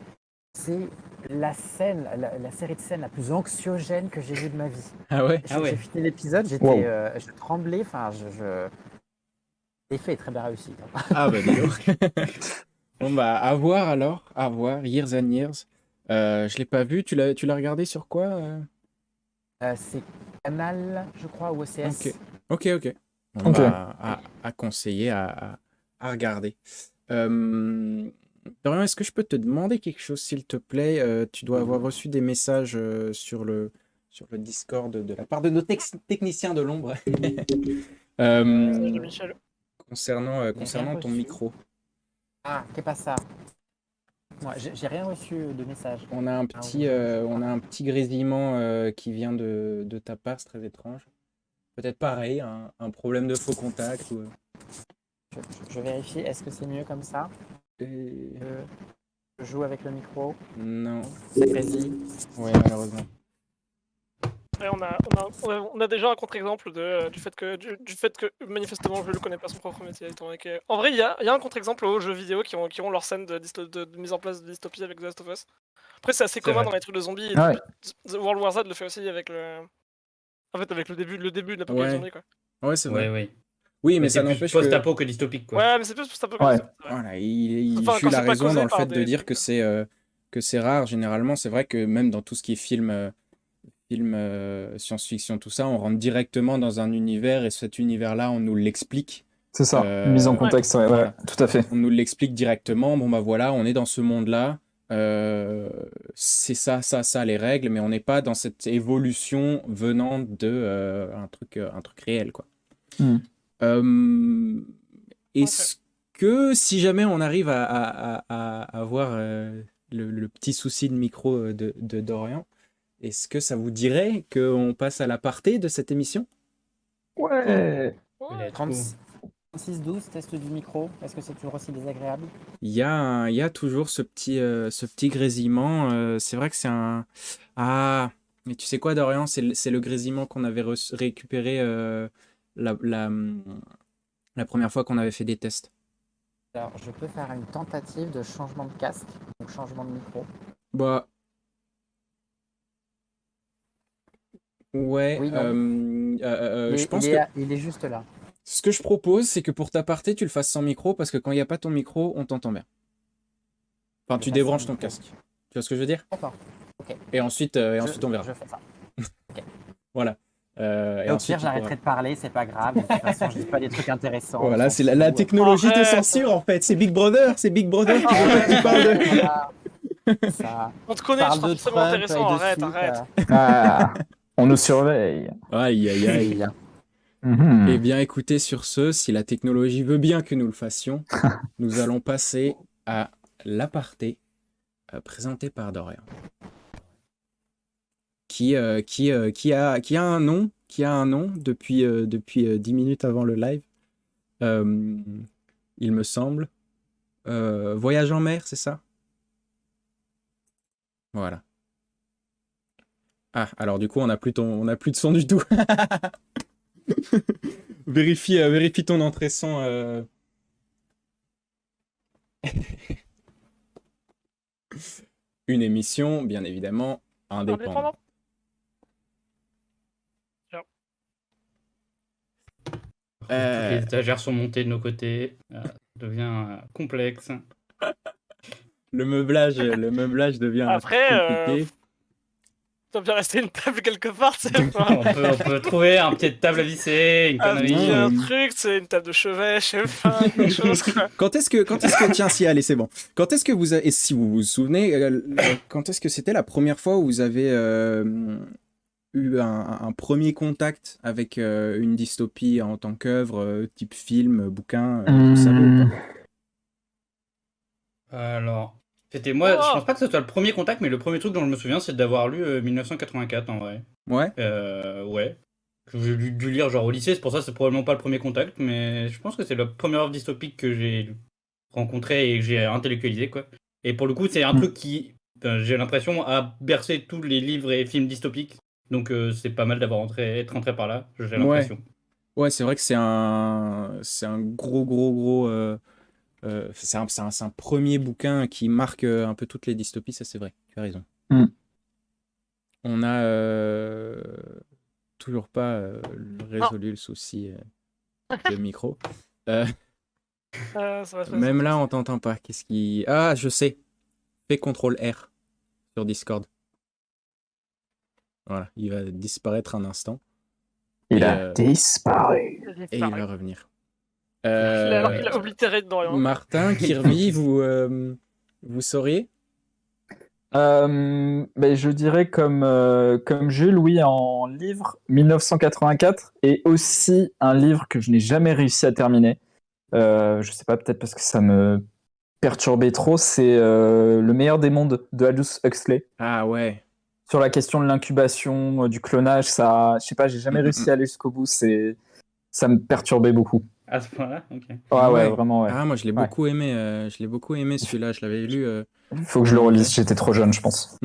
C'est la scène, la série de scènes la plus anxiogène que j'ai vue de ma vie. Ah ouais. Ah ouais. J'ai fini l'épisode, Wow. je tremblais, enfin, l'effet est très bien réussi. Ah bah dis donc. Bon bah à voir alors, à voir. Years and Years. Je l'ai pas vu. Tu l'as regardé sur quoi C'est Canal, je crois, ou OCS. Ok. Bon, Ok. bah, à conseiller, à regarder. Dorian, est-ce que je peux te demander quelque chose, s'il te plaît? Tu dois avoir reçu des messages sur le Discord de la part de nos techniciens de l'ombre De Michel. concernant ton reçu. micro. Ah, qu'est pas ça? Moi, j'ai rien reçu de message. On a un petit grésillement qui vient de ta part, c'est très étrange. Peut-être pareil, un problème de faux contact. Je vérifie, est-ce que c'est mieux comme ça? Je joue avec le micro. Non, C'est précis. ouais, malheureusement. Et on a déjà un contre-exemple du fait que manifestement je ne connais pas son propre métier. En vrai, il y a un contre-exemple aux jeux vidéo qui ont leur scène de mise en place de dystopie avec The Last of Us. Après, c'est assez commun vrai. dans les trucs de zombies. Ah ouais. The World War Z le fait aussi avec avec le début de l'apocalypse Ouais. zombie, quoi. Ouais, c'est vrai. Ouais. Oui, mais c'est ça plus n'empêche que post-apo que dystopique, quoi. Ouais, mais c'est plus pour ça peut Ouais. voilà, Enfin, quand Jules a c'est pas raison causé dans le par fait de des dire trucs, que c'est rare. Généralement, c'est vrai que même dans tout ce qui est film science-fiction, tout ça, on rentre directement dans un univers et cet univers-là, on nous l'explique. C'est ça, une mise en Ouais. contexte, ouais, Voilà. tout à fait. On nous l'explique directement. Bon, bah voilà, on est dans ce monde-là. C'est ça, les règles, mais on n'est pas dans cette évolution venant de un truc réel, quoi. Hmm. Est-ce que si jamais on arrive à avoir le petit souci de micro de Dorian, est-ce que ça vous dirait qu'on passe à l'aparté de cette émission? Ouais. Ouais. 36-12, test du micro. Est-ce que c'est toujours aussi désagréable? Il y a toujours ce petit grésillement. C'est vrai que c'est un... Ah, mais tu sais quoi, Dorian, c'est le grésillement qu'on avait récupéré la première fois qu'on avait fait des tests. Alors, je peux faire une tentative de changement de casque, donc changement de micro. Bah... Ouais, Oui, non. je pense que Il est juste là. ce que je propose, c'est que pour t'aparter, tu le fasses sans micro, parce que quand il n'y a pas ton micro, on t'entend bien. Enfin, Je tu le fasse débranches sans ton micro. casque. Tu vois ce que je veux dire? D'accord. Et ensuite on verra. Je fais ça. Voilà. Et Et au ensuite, pire, j'arrêterai de parler, c'est pas grave. De toute façon, je dis pas des trucs intéressants. Voilà, on c'est s'en la fout. technologie te Arrête. censure en fait. C'est Big Brother, c'est Big Brother. Tu parles de... Voilà. Ça On te connaît, parle tu seras de forcément Trump intéressant. et de Arrête, suite, arrête. Ah, on nous surveille. Aïe, aïe, aïe. Mhm. Eh bien, écoutez, sur ce, si la technologie veut bien que nous le fassions, nous allons passer à l'aparté présenté par Dorian. Qui a un nom, depuis 10 minutes avant le live. Il me semble. Voyage en mer, c'est ça? Voilà. Ah, alors du coup, on n'a plus de son du tout. Vérifie ton entrée son. Une émission, bien évidemment, indépendante. Indépendant. Toutes les étagères sont montées de nos côtés. Ça devient complexe. Le meublage devient Après, compliqué. doit bien rester une table quelque part, c'est pas. On peut trouver un petite table à visser, une Un connerie. petit Non, truc, c'est une table de chevet, je sais pas, quelque chose. Quoi. Quand est-ce que tiens, si, allez, c'est bon. Quand est-ce que vous avez, et si vous vous souvenez, quand est-ce que c'était la première fois où vous avez eu un premier contact avec une dystopie en tant qu'œuvre, type film, bouquin, vous savez ou pas? Alors, c'était moi, Oh. je pense pas que ce soit le premier contact, mais le premier truc dont je me souviens, c'est d'avoir lu 1984 en vrai. Ouais. Ouais. J'ai dû lire genre au lycée, c'est pour ça que c'est probablement pas le premier contact, mais je pense que c'est la première œuvre dystopique que j'ai rencontrée et que j'ai intellectualisé, quoi. Et pour le coup, c'est un truc qui, j'ai l'impression, a bercé tous les livres et films dystopiques. Donc c'est pas mal d'avoir être rentré par là, j'ai l'impression. Ouais, c'est vrai que c'est un gros. C'est un premier bouquin qui marque un peu toutes les dystopies, ça c'est vrai, tu as raison. On a toujours pas résolu le souci de micro. Ça va se passer. Même là, on t'entend pas. Qu'est-ce qui... Ah, je sais. Fais CTRL-R sur Discord. Voilà, il va disparaître un instant. Il Et, a disparu. Et il va revenir. Alors qu'il a oblitéré dedans. Hein. Martin, Kirby, vous sauriez? Je dirais comme Jules, oui, en livre 1984 et aussi un livre que je n'ai jamais réussi à terminer. Je sais pas, peut-être parce que ça me perturbait trop, c'est Le meilleur des mondes de Aldous Huxley. Ah ouais. Sur la question de l'incubation, du clonage, ça, je sais pas, j'ai jamais réussi à aller jusqu'au bout, ça me perturbait beaucoup. À ce point-là, ok. Ouais, vraiment, ouais. Ah, moi je l'ai beaucoup aimé, celui-là, je l'avais lu. Il faut que je le relise, j'étais trop jeune, je pense.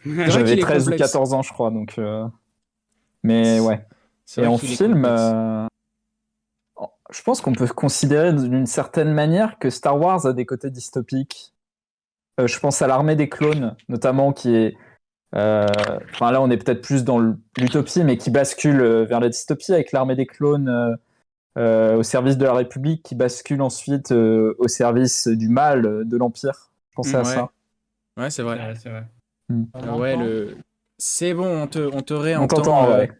vrai J'avais qu'il est 13 ou complexe. 14 ans, je crois, donc... Mais ouais. C'est Et vrai en qu'il est film, complexe. je pense qu'on peut considérer d'une certaine manière que Star Wars a des côtés dystopiques. Je pense à l'Armée des clones, notamment, qui est... là, on est peut-être plus dans l'utopie, mais qui bascule vers la dystopie avec l'Armée des clones au service de la République qui bascule ensuite au service du mal de l'Empire. Je pensais à Ouais. ça. Ouais, c'est vrai. Ouais, c'est vrai. Ouais, c'est bon, on te On réentend. t'entend, ouais.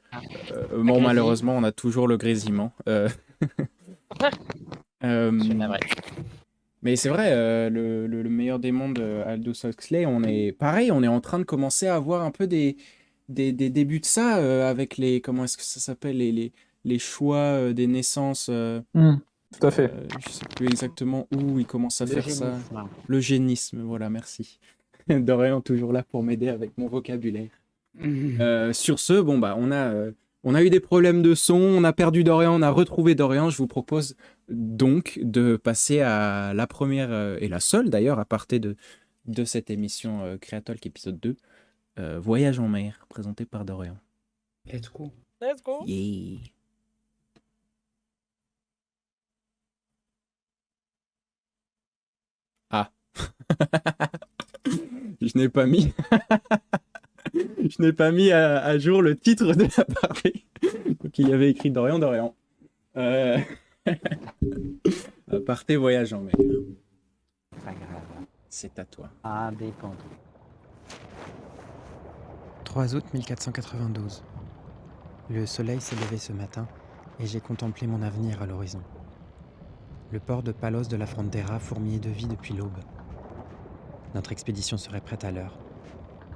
Bon, malheureusement, on a toujours le grésillement. Je suis Euh, navré. Mais c'est vrai, le meilleur des mondes, Aldous Huxley, on est pareil, on est en train de commencer à avoir un peu des débuts de ça avec les, comment est-ce que ça s'appelle, les choix des naissances. Tout à fait. Je sais plus exactement où ils commencent à faire ça. L'eugénisme. L'eugénisme, voilà, merci. Dorian toujours là pour m'aider avec mon vocabulaire. Sur ce, bon bah on a eu des problèmes de son, on a perdu Dorian, on a retrouvé Dorian. Je vous propose donc de passer à la première et la seule d'ailleurs à partir de cette émission Créatalk épisode 2, Voyage en mer, présenté par Dorian. Let's go. Let's go. Yeah. Ah. Je n'ai pas mis je n'ai pas mis à jour le titre de la partie. Donc il y avait écrit Dorian. Aparté voyage en mer. Pas grave. C'est à toi. Indépendant. 3 août 1492. Le soleil s'est levé ce matin et j'ai contemplé mon avenir à l'horizon. Le port de Palos de la Frontera fourmillait de vie depuis l'aube. Notre expédition serait prête à l'heure.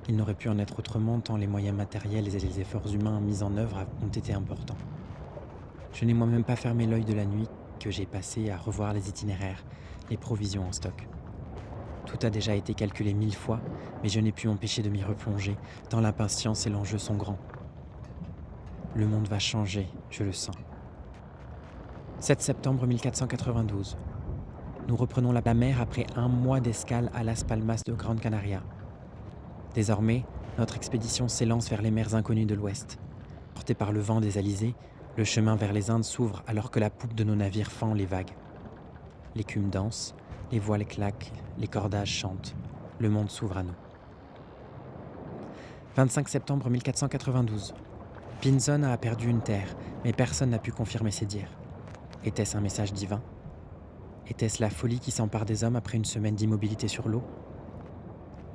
Il n'aurait pu en être autrement tant les moyens matériels et les efforts humains mis en œuvre ont été importants. Je n'ai moi-même pas fermé l'œil de la nuit que j'ai passé à revoir les itinéraires, les provisions en stock. Tout a déjà été calculé 1000 fois, mais je n'ai pu m'empêcher de m'y replonger, tant l'impatience et l'enjeu sont grands. Le monde va changer, je le sens. 7 septembre 1492. Nous reprenons la mer après un mois d'escale à Las Palmas de Gran Canaria. Désormais, notre expédition s'élance vers les mers inconnues de l'Ouest. Porté par le vent des alizés, le chemin vers les Indes s'ouvre alors que la poupe de nos navires fend les vagues. L'écume danse, les voiles claquent, les cordages chantent. Le monde s'ouvre à nous. 25 septembre 1492. Pinzon a perdu une terre, mais personne n'a pu confirmer ses dires. Était-ce un message divin ? Était-ce la folie qui s'empare des hommes après une semaine d'immobilité sur l'eau ?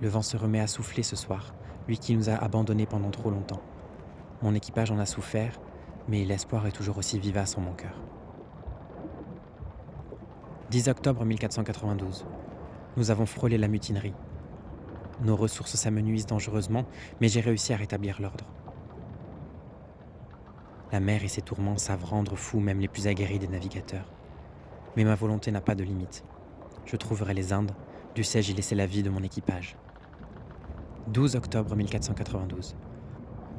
Le vent se remet à souffler ce soir, lui qui nous a abandonnés pendant trop longtemps. Mon équipage en a souffert, mais l'espoir est toujours aussi vivace en mon cœur. 10 octobre 1492. Nous avons frôlé la mutinerie. Nos ressources s'amenuisent dangereusement, mais j'ai réussi à rétablir l'ordre. La mer et ses tourments savent rendre fous même les plus aguerris des navigateurs. Mais ma volonté n'a pas de limite. Je trouverai les Indes, dussé-je y laisser la vie de mon équipage. 12 octobre 1492.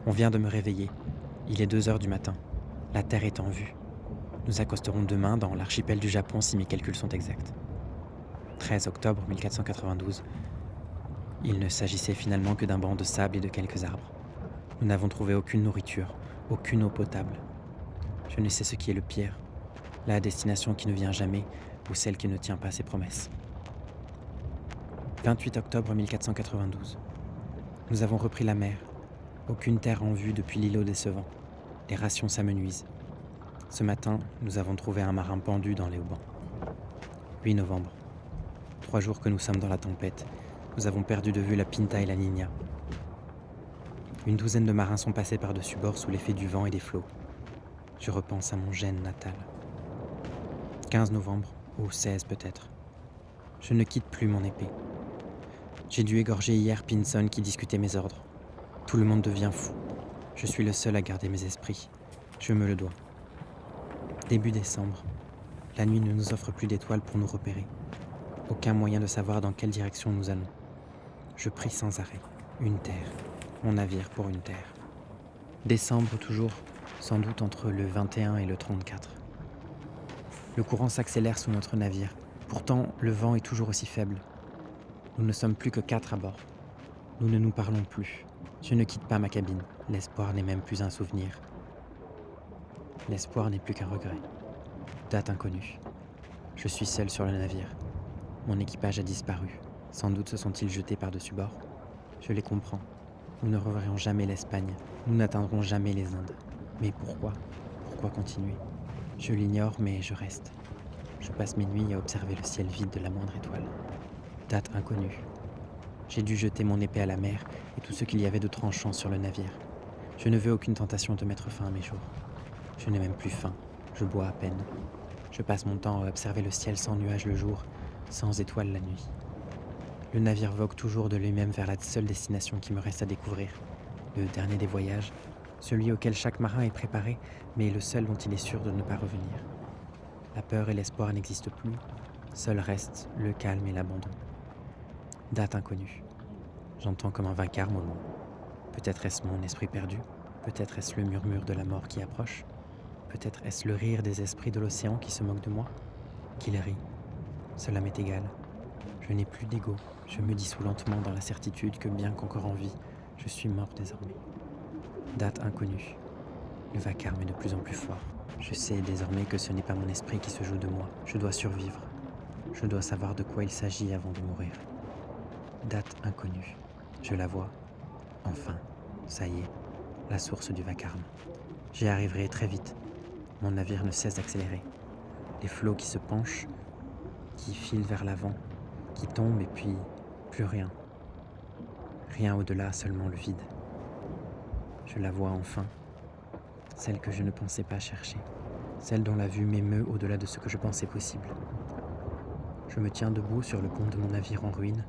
On vient de me réveiller. Il est 2h du matin. La Terre est en vue. Nous accosterons demain dans l'archipel du Japon si mes calculs sont exacts. 13 octobre 1492. Il ne s'agissait finalement que d'un banc de sable et de quelques arbres. Nous n'avons trouvé aucune nourriture, aucune eau potable. Je ne sais ce qui est le pire, la destination qui ne vient jamais ou celle qui ne tient pas ses promesses. 28 octobre 1492. Nous avons repris la mer. Aucune terre en vue depuis l'îlot décevant. Les rations s'amenuisent. Ce matin, nous avons trouvé un marin pendu dans les haubans. 8 novembre. 3 jours que nous sommes dans la tempête. Nous avons perdu de vue la Pinta et la Niña. Une douzaine de marins sont passés par-dessus bord sous l'effet du vent et des flots. Je repense à mon Gênes natal. 15 novembre, ou 16 peut-être. Je ne quitte plus mon épée. J'ai dû égorger hier Pinzon qui discutait mes ordres. Tout le monde devient fou. Je suis le seul à garder mes esprits. Je me le dois. Début décembre. La nuit ne nous offre plus d'étoiles pour nous repérer. Aucun moyen de savoir dans quelle direction nous allons. Je prie sans arrêt. Une terre. Mon navire pour une terre. Décembre toujours, sans doute entre le 21 et le 34. Le courant s'accélère sous notre navire. Pourtant, le vent est toujours aussi faible. Nous ne sommes plus que 4 à bord. Nous ne nous parlons plus. Je ne quitte pas ma cabine. L'espoir n'est même plus un souvenir. L'espoir n'est plus qu'un regret. Date inconnue. Je suis seul sur le navire. Mon équipage a disparu. Sans doute se sont-ils jetés par-dessus bord. Je les comprends. Nous ne reverrons jamais l'Espagne. Nous n'atteindrons jamais les Indes. Mais pourquoi ? Pourquoi continuer ? Je l'ignore, mais je reste. Je passe mes nuits à observer le ciel vide de la moindre étoile. Date inconnue. J'ai dû jeter mon épée à la mer et tout ce qu'il y avait de tranchant sur le navire. Je ne veux aucune tentation de mettre fin à mes jours. Je n'ai même plus faim, je bois à peine. Je passe mon temps à observer le ciel sans nuages le jour, sans étoiles la nuit. Le navire vogue toujours de lui-même vers la seule destination qui me reste à découvrir, le dernier des voyages, celui auquel chaque marin est préparé, mais le seul dont il est sûr de ne pas revenir. La peur et l'espoir n'existent plus, seul reste le calme et l'abandon. Date inconnue. J'entends comme un vacarme au loin. Peut-être est-ce mon esprit perdu, peut-être est-ce le murmure de la mort qui approche, peut-être est-ce le rire des esprits de l'océan qui se moquent de moi, qu'il rit. Cela m'est égal. Je n'ai plus d'ego, je me dissous lentement dans la certitude que bien qu'encore en vie, je suis mort désormais. Date inconnue. Le vacarme est de plus en plus fort. Je sais désormais que ce n'est pas mon esprit qui se joue de moi. Je dois survivre. Je dois savoir de quoi il s'agit avant de mourir. Date inconnue. Je la vois. Enfin, ça y est, la source du vacarme. J'y arriverai très vite. Mon navire ne cesse d'accélérer. Les flots qui se penchent, qui filent vers l'avant, qui tombent et puis plus rien. Rien au-delà, seulement le vide. Je la vois enfin. Celle que je ne pensais pas chercher. Celle dont la vue m'émeut au-delà de ce que je pensais possible. Je me tiens debout sur le pont de mon navire en ruine,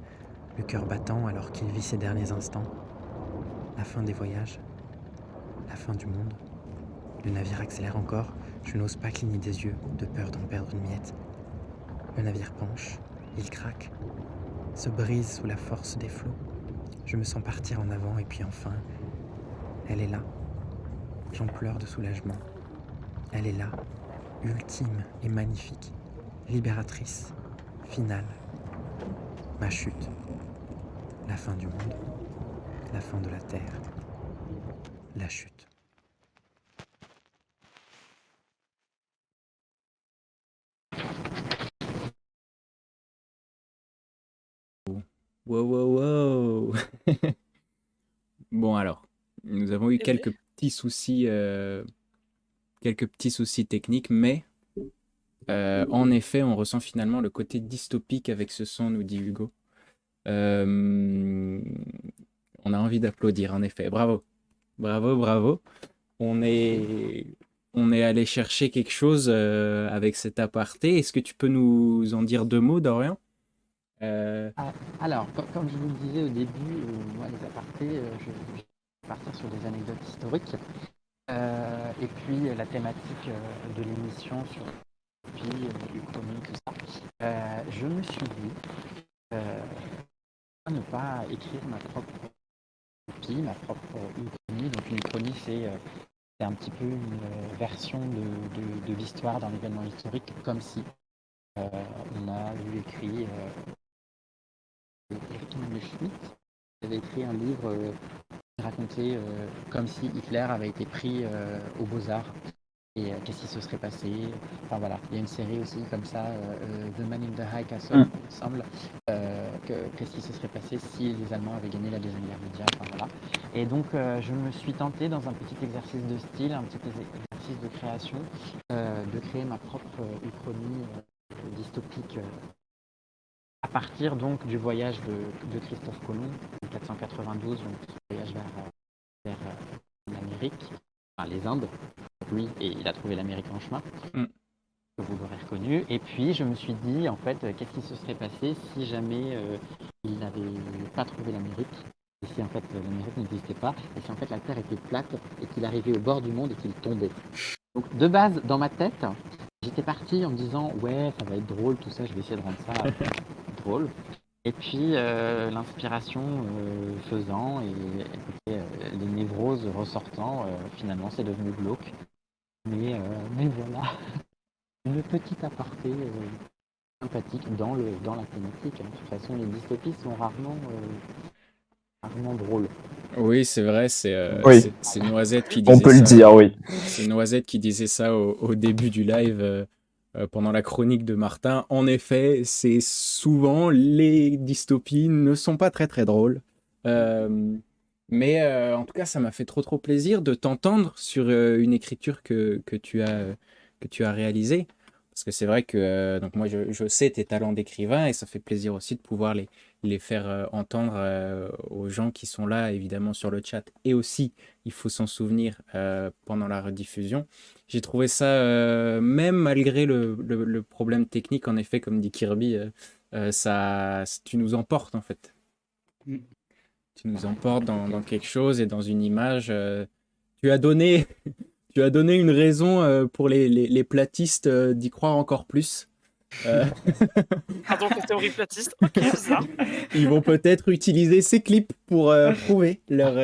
le cœur battant alors qu'il vit ses derniers instants. La fin des voyages. La fin du monde. Le navire accélère encore. Je n'ose pas cligner des yeux, de peur d'en perdre une miette. Le navire penche. Il craque. Se brise sous la force des flots. Je me sens partir en avant et puis enfin, elle est là. J'en pleure de soulagement. Elle est là, ultime et magnifique, libératrice, finale. Ma chute. La fin du monde. La fin de la terre. La chute. Wow, wow, wow. Bon alors, nous avons eu quelques petits soucis techniques, mais en effet, on ressent finalement le côté dystopique avec ce son, nous dit Hugo. On a envie d'applaudir, en effet. Bravo, bravo, bravo. On est allé chercher quelque chose avec cet aparté. Est-ce que tu peux nous en dire deux mots, Dorian? Alors, comme je vous le disais au début, moi, les apartés, je vais partir sur des anecdotes historiques. Et puis, la thématique de l'émission sur l'Uchronie, tout ça. Je me suis dit, ne pas écrire ma propre copie, ma propre Uchronie. Donc, une Uchronie, c'est un petit peu une version de l'histoire d'un événement historique, comme si on a eu écrit... Eric Emmanuel Schmitt avait écrit un livre qui racontait comme si Hitler avait été pris aux Beaux-Arts et qu'est-ce qui se serait passé. Enfin voilà, il y a une série aussi comme ça, The Man in the High Castle, il me semble, qu'est-ce qui se serait passé si les Allemands avaient gagné la Deuxième Guerre mondiale. Enfin voilà. Et donc je me suis tenté dans un petit exercice de style, un petit exercice de création, de créer ma propre uchronie dystopique. À partir donc du voyage de Christophe Colomb en 1492, donc voyage vers l'Amérique, enfin les Indes, lui, et il a trouvé l'Amérique en chemin, que vous l'aurez reconnu. Et puis je me suis dit, en fait, qu'est-ce qui se serait passé si jamais il n'avait pas trouvé l'Amérique, et si en fait l'Amérique n'existait pas, et si en fait la Terre était plate, et qu'il arrivait au bord du monde et qu'il tombait. Donc de base, dans ma tête, j'étais parti en me disant, ouais, ça va être drôle, tout ça, je vais essayer de rendre ça drôle. Et puis l'inspiration faisant et les névroses ressortant, finalement c'est devenu glauque. Mais voilà, une petite aparté sympathique dans la thématique. De toute façon, les dystopies sont rarement drôles. Oui, c'est vrai, c'est Noisette qui On disait peut le ça. dire, oui. C'est Noisette qui disait ça au début du live. Pendant la chronique de Martin, en effet, c'est souvent les dystopies ne sont pas très très drôles. Mais en tout cas, ça m'a fait trop plaisir de t'entendre sur une écriture que tu as que tu as réalisées. Parce que c'est vrai que donc moi je sais tes talents d'écrivain et ça fait plaisir aussi de pouvoir les faire entendre aux gens qui sont là évidemment sur le chat. Et aussi, il faut s'en souvenir pendant la rediffusion. J'ai trouvé ça, même malgré le problème technique, en effet, comme dit Kirby, tu nous emportes en fait. Mm. Tu nous emportes dans quelque chose et dans une image. Tu as donné, tu as donné une raison pour les platistes d'y croire encore plus. Pardon, pour théorie platiste. Ok, bizarre. Ils vont peut-être utiliser ces clips pour prouver leur.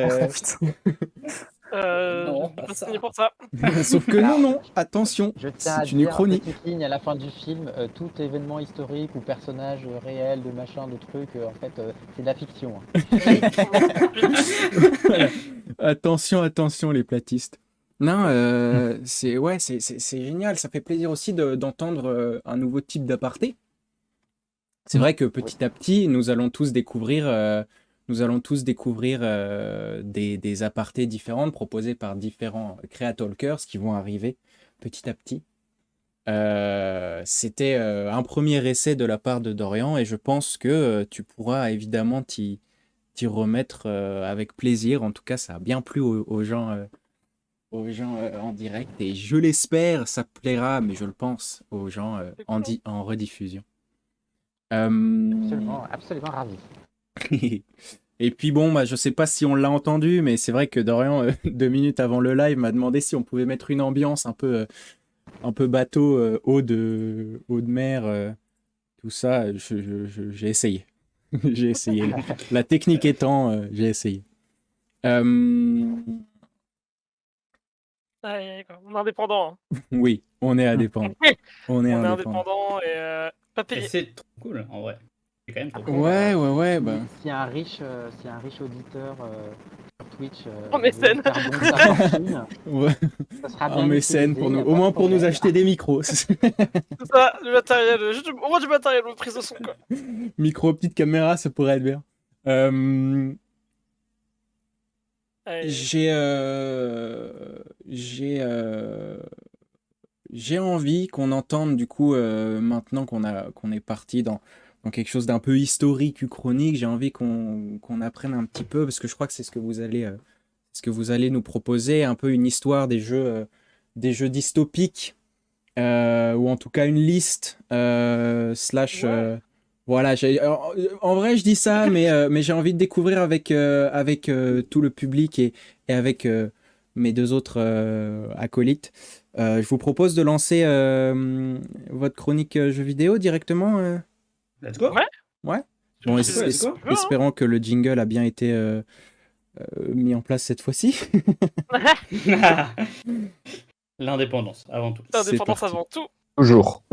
Non, Pas pas ça. signé pour ça. Sauf que non, attention, Je tiens à c'est une dire, uchronie. petite ligne à la fin du film, tout événement historique ou personnage réel, de machin, de trucs, en fait, c'est de la fiction. Voilà. Attention les platistes. Non, c'est génial. Ça fait plaisir aussi d'entendre un nouveau type d'aparté. C'est vrai que petit à petit, nous allons tous découvrir des apartés différentes proposés par différents creatalkers qui vont arriver petit à petit. C'était un premier essai de la part de Dorian et je pense que tu pourras évidemment t'y remettre avec plaisir. En tout cas, ça a bien plu aux gens en direct et je l'espère, ça plaira, mais je le pense aux gens en rediffusion. Absolument ravi. Et puis bon, bah, je sais pas si on l'a entendu, mais c'est vrai que Dorian, 2 minutes avant le live, m'a demandé si on pouvait mettre une ambiance un peu bateau, eau de mer, tout ça. J'ai essayé. J'ai essayé. La technique étant, j'ai essayé. Ouais, quoi. On est indépendant. Hein. Oui, on est indépendant. On est On est indépendant. indépendant et pas Et payé. c'est trop cool, en vrai. C'est quand même trop cool. Ouais, bah. S'il y a un riche auditeur sur Twitch, En mécène. veut faire don de sa fortune, Ouais. ça sera Un bien mécène utilisé, pour y nous, a au pas moins de pour nous problème. acheter des micros. C'est ça, du matériel. Juste au moins du matériel, une prise de son, quoi. Micro, petite caméra, ça pourrait être bien. Allez. J'ai envie qu'on entende du coup maintenant qu'on est parti dans quelque chose d'un peu historique, uchronique. J'ai envie qu'on apprenne un petit peu parce que je crois que c'est ce que vous allez nous proposer, un peu une histoire des jeux dystopiques ou en tout cas une liste slash. Ouais. Voilà, alors, en vrai, je dis ça, mais j'ai envie de découvrir avec tout le public et avec mes deux autres acolytes. Je vous propose de lancer votre chronique jeux vidéo directement. Let's go. Ouais. Ouais. Bon, Let's go. espérons que le jingle a bien été mis en place cette fois-ci. L'indépendance, avant tout. L'indépendance parti. avant tout. Toujours.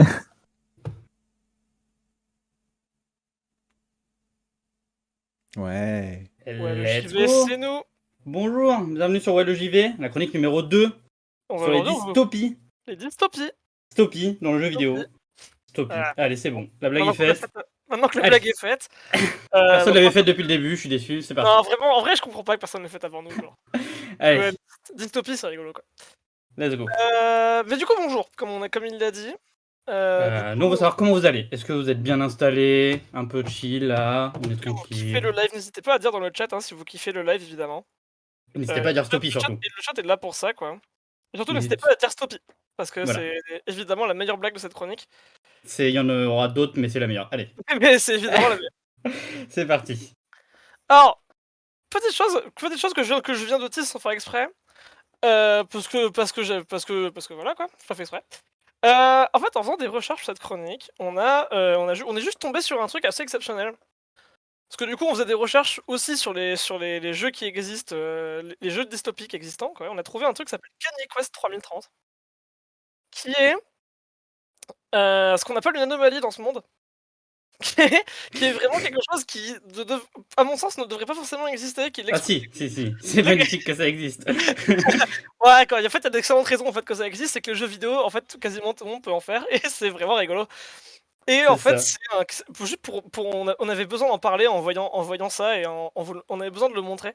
Ouais. Ouais, le Let's JV, go. c'est nous. Bonjour, bienvenue sur Ouais le JV, la chronique numéro 2 On sur va les aujourd'hui, dystopies. les dystopies. Dystopie dans le jeu vidéo. Dystopie. Voilà. Allez, c'est bon. La blague est Maintenant qu'on l'a faite. Maintenant que la Allez. blague est faite. Personne bon, l'avait faite depuis le début, je suis déçu, c'est Non, parti. vraiment, en vrai, je comprends pas que personne ne l'ait fait avant nous. Genre. Allez, Ouais, dystopie, c'est rigolo, quoi. let's go. Mais du coup, bonjour, comme il l'a dit. Du Nous, on coup, veut savoir comment vous allez. Est-ce que vous êtes bien installé, un peu chill là, on est si vous kiffez tranquille. le live, n'hésitez pas à dire dans le chat hein, si vous kiffez le live, évidemment. N'hésitez pas à dire Stoppie Le chat- surtout. Le chat est là pour ça, quoi. Et surtout, N'hésite- n'hésitez pas à dire Stoppie. Parce que Voilà. c'est évidemment la meilleure blague de cette chronique. Il y en aura d'autres, mais c'est la meilleure. Allez, Mais c'est évidemment la meilleure. c'est parti. Alors, petite chose que je viens de tease sans faire exprès. Parce que voilà quoi, j'ai pas fait exprès. En fait, en faisant des recherches sur cette chronique, on est juste tombé sur un truc assez exceptionnel. Parce que du coup, on faisait des recherches aussi sur les jeux qui existent, les jeux dystopiques existants. Quoi. On a trouvé un truc qui s'appelle Kanye Quest 3030, qui est ce qu'on appelle une anomalie dans ce monde. qui est vraiment quelque chose qui, à mon sens, ne devrait pas forcément exister. Ah si, c'est magnifique que ça existe. Ouais, quand en fait, il y a d'excellentes raisons en fait, que ça existe, c'est que le jeu vidéo, en fait, quasiment tout le monde peut en faire, et c'est vraiment rigolo. Et en fait, juste on avait besoin d'en parler en voyant ça, et on avait besoin de le montrer.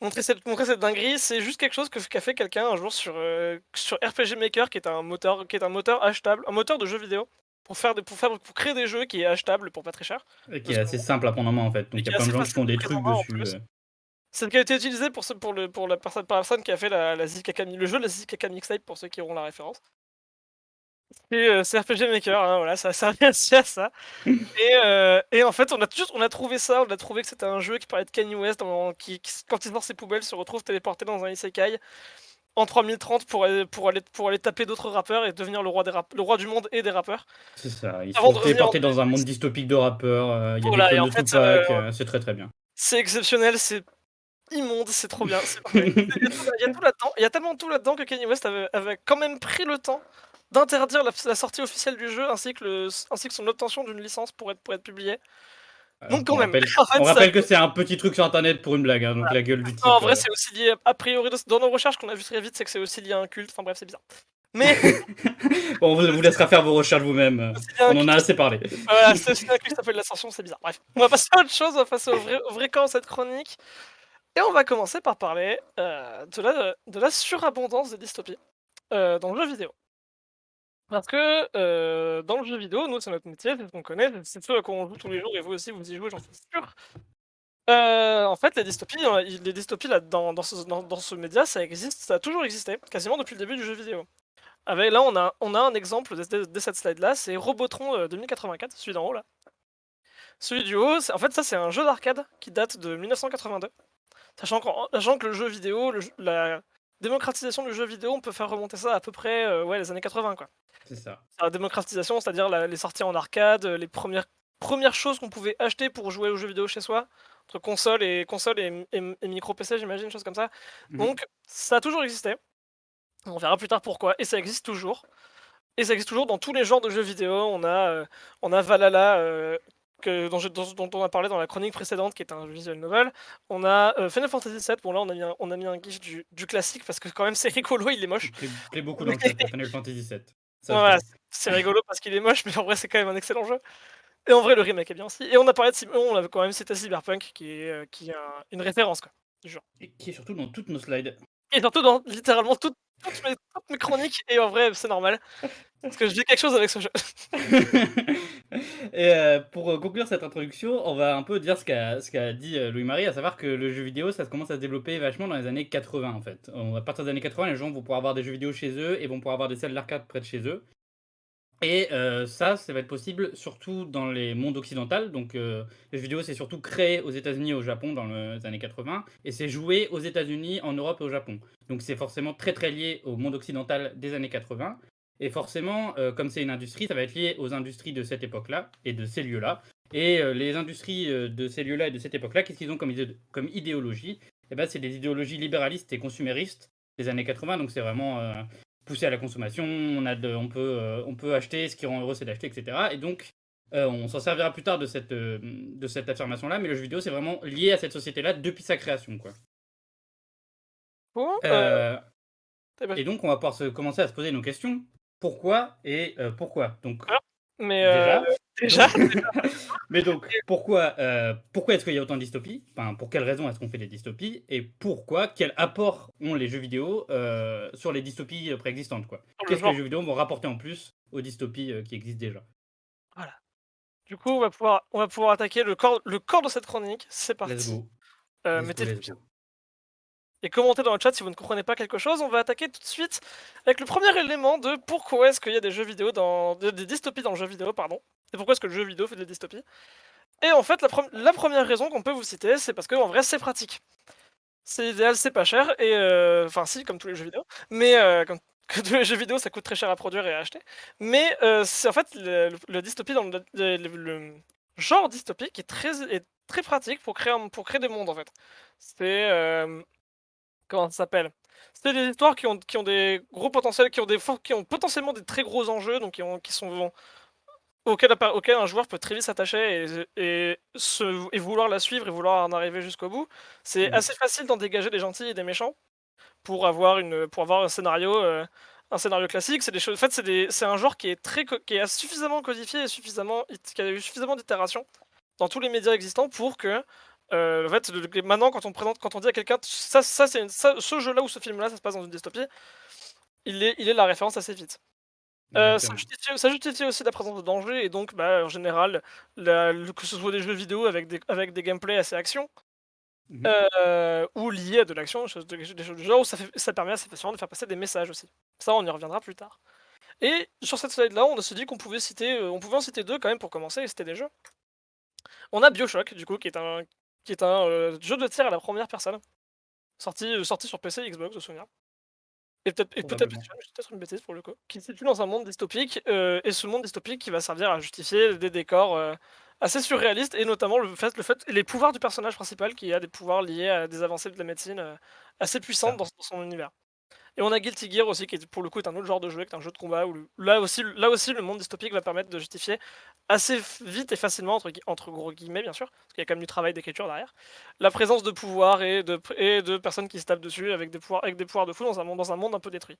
montrer cette dinguerie, c'est juste quelque chose qu'a fait quelqu'un un jour sur RPG Maker, qui est un moteur achetable, un moteur de jeux vidéo pour créer des jeux qui est achetable pour pas très cher. Et qui est assez simple à prendre en main en fait. Donc Et il y qui a est plein de assez gens qui font des facile à trucs prendre en main, en dessus. plus. Celle qui a été utilisée pour la personne qui a fait la Zikaka, le jeu de la Zikaka Mixtape, pour ceux qui auront la référence. C'est RPG Maker, hein, voilà, ça servait aussi à ça. Et en fait, on a trouvé ça, on a trouvé que c'était un jeu qui parlait de Kanye West, qui, quand il sort ses poubelles, se retrouve téléporté dans un isekai en 3030 pour aller taper d'autres rappeurs et devenir le roi du monde et des rappeurs. C'est ça, ils Avant sont de revenir téléportés dans un monde dystopique de rappeurs, il y a Voilà, des et clones en de fait, Tupac, c'est très très bien. c'est exceptionnel, c'est immonde, c'est trop bien, c'est parfait. Il y a tout là-dedans, il y a tellement tout là-dedans que Kanye West avait quand même pris le temps d'interdire la sortie officielle du jeu ainsi que son obtention d'une licence pour être publié. Donc quand on même, rappelle, en fait, on ça- rappelle que c'est un petit truc sur internet pour une blague, hein, donc Voilà. la gueule du type. Non, en vrai, c'est aussi lié, a priori, dans nos recherches qu'on a vu très vite, c'est que c'est aussi lié à un culte, enfin bref, c'est bizarre. Mais Bon, on vous laissera faire vos recherches vous-même, c'est lié à un on en a culte, assez parlé. voilà, c'est aussi un culte qui s'appelle l'ascension, c'est bizarre. Bref, on va passer à autre chose, on va passer au vrai camp de cette chronique. Et on va commencer par parler de la surabondance des dystopies dans le jeu vidéo. Parce que dans le jeu vidéo, nous, c'est notre métier, c'est ce qu'on connaît, c'est ce à quoi on joue tous les jours, et vous aussi, vous y jouez, j'en suis sûr. En fait, les dystopies là, dans ce média, ça existe, ça a toujours existé, quasiment depuis le début du jeu vidéo. Là, on a un exemple de cette slide-là, c'est Robotron 2084, celui d'en haut là. Celui du haut, en fait, ça, c'est un jeu d'arcade qui date de 1982. Sachant que le jeu vidéo, la démocratisation du jeu vidéo, on peut faire remonter ça à peu près les années 80, quoi. C'est ça. La démocratisation, c'est-à-dire les sorties en arcade, les premières choses qu'on pouvait acheter pour jouer aux jeux vidéo chez soi, entre console et micro PC, j'imagine, choses comme ça. Donc, ça a toujours existé. On verra plus tard pourquoi. Et ça existe toujours. Et ça existe toujours dans tous les genres de jeux vidéo. On a Valhalla, dont on a parlé dans la chronique précédente, qui est un visual novel. On a Final Fantasy VII. Bon, là, on a mis un gif du classique parce que, quand même, c'est rigolo, il est moche. Il plaît beaucoup dans le chat, Final Fantasy VII. Ça, Voilà, c'est rigolo parce qu'il est moche, mais en vrai, c'est quand même un excellent jeu. Et en vrai, le remake est bien aussi. Et on a parlé on avait quand même cité Cyberpunk, qui est une référence, quoi, du genre. Et qui est surtout dans toutes nos slides. Et surtout dans littéralement toutes mes chroniques. Et en vrai, c'est normal. Parce que je dis quelque chose avec ce jeu. Et pour conclure cette introduction, on va un peu dire ce qu'a dit Louis-Marie, à savoir que le jeu vidéo, ça commence à se développer vachement dans les années 80 en fait. À partir des années 80, les gens vont pouvoir avoir des jeux vidéo chez eux et vont pouvoir avoir des salles d'arcade près de chez eux. Et ça va être possible surtout dans les mondes occidentaux. Donc les jeux vidéo, c'est surtout créé aux États-Unis et au Japon dans les années 80, et c'est joué aux États-Unis, en Europe et au Japon. Donc c'est forcément très très lié au monde occidental des années 80. Et forcément, comme c'est une industrie, ça va être lié aux industries de cette époque-là et de ces lieux-là. Et les industries de ces lieux-là et de cette époque-là, qu'est-ce qu'ils ont comme idéologie? Eh ben, c'est des idéologies libéralistes et consuméristes des années 80. Donc c'est vraiment poussé à la consommation. On peut acheter, ce qui rend heureux, c'est d'acheter, etc. Et donc, on s'en servira plus tard de cette affirmation-là. Mais le jeu vidéo, c'est vraiment lié à cette société-là depuis sa création, quoi. Bon, Et donc, on va pouvoir commencer à se poser nos questions. Pourquoi et pourquoi? Donc, mais déjà. déjà, Mais donc, pourquoi est-ce qu'il y a autant de dystopies? Enfin, pour quelles raisons est-ce qu'on fait des dystopies? Et pourquoi? Quel apport ont les jeux vidéo sur les dystopies préexistantes, quoi? Qu'est-ce que les jeux vidéo vont rapporter en plus aux dystopies qui existent déjà? Voilà. Du coup, on va pouvoir attaquer le corps de cette chronique. C'est parti. Let's go. Mettez-vous bien. Et commentez dans le chat si vous ne comprenez pas quelque chose. On va attaquer tout de suite avec le premier élément de pourquoi est-ce qu'il y a des jeux vidéo des dystopies dans le jeu vidéo, pardon. Et pourquoi est-ce que le jeu vidéo fait des dystopies. Et en fait, la première raison qu'on peut vous citer, c'est parce qu'en vrai, c'est pratique. C'est idéal, c'est pas cher, et enfin si, comme tous les jeux vidéo, mais comme tous les jeux vidéo, ça coûte très cher à produire et à acheter. Mais c'est en fait le dystopie dans le genre dystopie qui est très pratique pour créer des mondes en fait. C'est comment ça s'appelle? C'est des histoires qui ont des gros potentiels, qui ont potentiellement des très gros enjeux, donc auquel un joueur peut très vite s'attacher et vouloir la suivre et vouloir en arriver jusqu'au bout. C'est assez facile d'en dégager des gentils et des méchants pour avoir un scénario classique. C'est des choses. En fait, c'est un genre qui est suffisamment codifié et qui a eu suffisamment d'itérations dans tous les médias existants pour que En fait, maintenant, quand on dit à quelqu'un, ce jeu-là ou ce film-là, ça se passe dans une dystopie, il est la référence assez vite. Ça justifie aussi la présence de danger et donc, en général, que ce soit des jeux vidéo avec des gameplays assez action, Mhm. ou liés à de l'action, des choses du genre, où ça permet assez facilement de faire passer des messages aussi. Ça, on y reviendra plus tard. Et sur cette slide-là, on s'est dit qu'on pouvait on pouvait en citer deux quand même pour commencer, et c'était des jeux. On a BioShock, du coup, qui est un jeu de tir à la première personne, sorti sur PC et Xbox, de souvenir. Et peut-être Probablement. peut-être une bêtise pour le coup, qui se situe dans un monde dystopique, et ce monde dystopique qui va servir à justifier des décors assez surréalistes, et notamment les pouvoirs du personnage principal qui a des pouvoirs liés à des avancées de la médecine assez puissantes Ça. dans son univers. Et on a Guilty Gear aussi, qui pour le coup est un autre genre de jeu, qui est un jeu de combat où là aussi le monde dystopique va permettre de justifier assez vite et facilement, entre gros guillemets bien sûr, parce qu'il y a quand même du travail d'écriture derrière, la présence de pouvoirs et de personnes qui se tapent dessus avec des pouvoirs de fou dans un monde un peu détruit.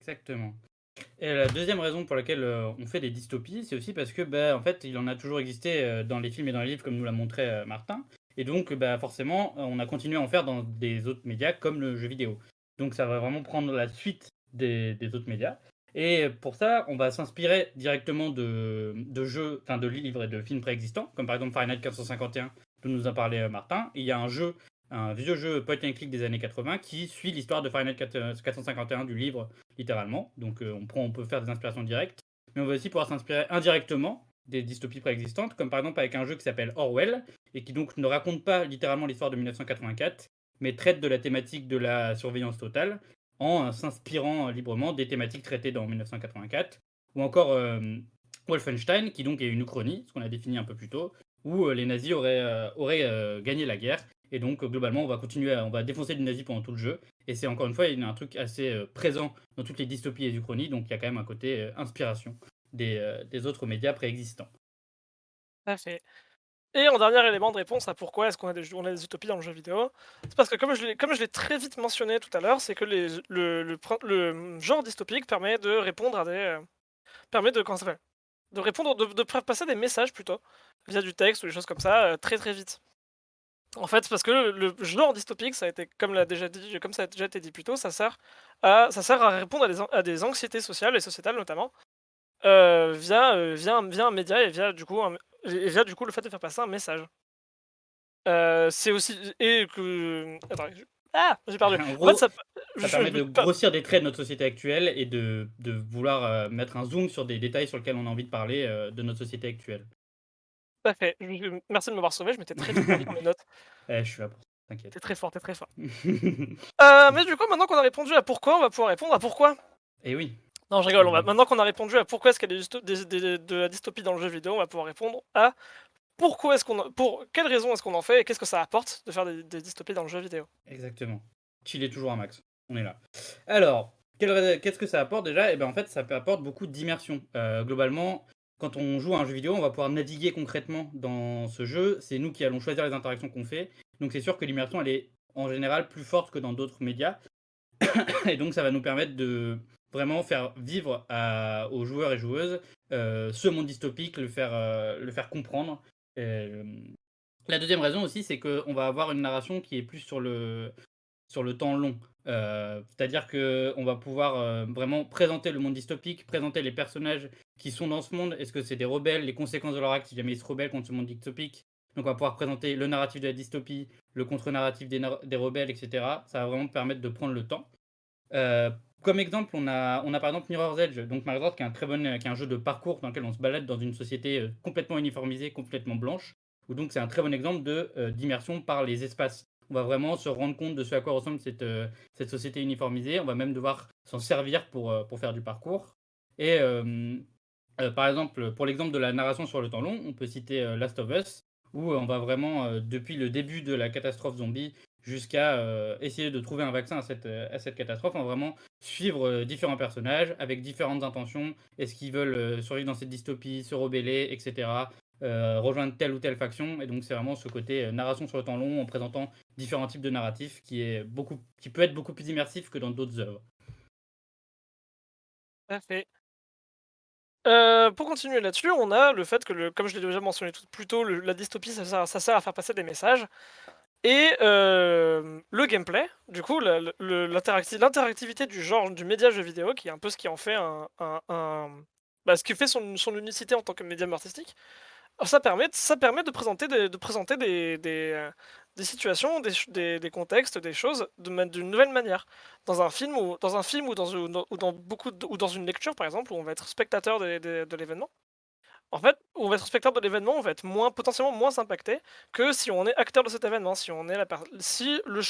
Exactement. Et la deuxième raison pour laquelle on fait des dystopies, c'est aussi parce que, en fait, il en a toujours existé dans les films et dans les livres, comme nous l'a montré Martin. Et donc, forcément, on a continué à en faire dans des autres médias, comme le jeu vidéo. Donc, ça va vraiment prendre la suite des autres médias. Et pour ça, on va s'inspirer directement de jeux, enfin de livres et de films préexistants, comme par exemple Fahrenheit 451, dont nous a parlé Martin. Il y a un vieux jeu point and click des années 80 qui suit l'histoire de Fahrenheit 451 du livre littéralement. Donc on peut faire des inspirations directes, mais on va aussi pouvoir s'inspirer indirectement des dystopies préexistantes, comme par exemple avec un jeu qui s'appelle Orwell, et qui donc ne raconte pas littéralement l'histoire de 1984, mais traite de la thématique de la surveillance totale, en s'inspirant librement des thématiques traitées dans 1984, ou encore Wolfenstein, qui donc est une uchronie, ce qu'on a défini un peu plus tôt, où les nazis auraient gagné la guerre, et donc globalement on va défoncer les nazis pendant tout le jeu, et c'est encore une fois il y a un truc assez présent dans toutes les dystopies et uchronies, donc il y a quand même un côté inspiration des autres médias préexistants. Tout à fait. Et en dernier élément de réponse à pourquoi est-ce on a des utopies dans le jeu vidéo, c'est parce que comme je l'ai très vite mentionné tout à l'heure, c'est que le genre dystopique permet de répondre à permet de, comment ça s'appelle, de répondre, de faire passer des messages plutôt, via du texte ou des choses comme ça, très très vite. En fait, parce que le genre dystopique, ça a été, comme ça a déjà été dit plus tôt, ça sert à répondre à des anxiétés sociales et sociétales notamment, via un média et via du coup le fait de faire passer un message. C'est aussi et que attends, j'ai perdu. En En fait, gros, ça ça je permet de grossir des traits de notre société actuelle et de vouloir mettre un zoom sur des détails sur lesquels on a envie de parler de notre société actuelle. tout à fait. Merci de m'avoir sauvé, je m'étais très vite perdu dans mes notes. Je suis là pour ça, t'inquiète. Tu très fort, tu très fort. Mais du coup, maintenant qu'on a répondu à pourquoi, on va pouvoir répondre à pourquoi. Et oui. Non, je rigole, maintenant qu'on a répondu à pourquoi est-ce qu'il y a de la dystopie dans le jeu vidéo, on va pouvoir répondre à pour quelles raisons est-ce qu'on en fait et qu'est-ce que ça apporte de faire des dystopies dans le jeu vidéo. Exactement. Chiller toujours un max. On est là. Alors, qu'est-ce que ça apporte déjà? En fait, ça apporte beaucoup d'immersion. Globalement, quand on joue à un jeu vidéo, on va pouvoir naviguer concrètement dans ce jeu. C'est nous qui allons choisir les interactions qu'on fait. Donc, c'est sûr que l'immersion, elle est en général plus forte que dans d'autres médias. Et donc, ça va nous permettre de vraiment faire vivre aux joueurs et joueuses ce monde dystopique, le faire comprendre. La deuxième raison aussi, c'est qu'on va avoir une narration qui est plus sur le temps long. C'est-à-dire qu'on va pouvoir vraiment présenter le monde dystopique, présenter les personnages qui sont dans ce monde. Est-ce que c'est des rebelles, les conséquences de leur acte si jamais ils se rebellent contre ce monde dystopique. Donc on va pouvoir présenter le narratif de la dystopie, le contre-narratif des rebelles, etc. Ça va vraiment permettre de prendre le temps. Comme exemple, on a par exemple Mirror's Edge, donc Mirror's Edge qui est un jeu de parcours dans lequel on se balade dans une société complètement uniformisée, complètement blanche, où donc c'est un très bon exemple d'immersion par les espaces. On va vraiment se rendre compte de ce à quoi ressemble cette société uniformisée. On va même devoir s'en servir pour faire du parcours. Et par exemple, pour l'exemple de la narration sur le temps long, on peut citer Last of Us, où on va vraiment, depuis le début de la catastrophe zombie jusqu'à essayer de trouver un vaccin à cette catastrophe, on va vraiment suivre différents personnages avec différentes intentions. Est-ce qu'ils veulent survivre dans cette dystopie, se rebeller, etc. Rejoindre telle ou telle faction. Et donc c'est vraiment ce côté narration sur le temps long en présentant différents types de narratifs qui peut être beaucoup plus immersif que dans d'autres œuvres. Tout à fait. Pour continuer là-dessus, on a le fait que, comme je l'ai déjà mentionné plus tôt, la dystopie, ça sert à faire passer des messages. Et le gameplay, du coup, l'interactivité du genre du média jeu vidéo, qui est un peu ce qui en fait ce qui fait son unicité en tant que médium artistique. Alors, ça permet de présenter des situations, des contextes, des choses d'une nouvelle manière. Dans un film ou dans une lecture, par exemple, où on va être spectateur de l'événement. En fait, on va être spectateur de l'événement, on va être potentiellement moins impacté que si on est acteur de cet événement. Si le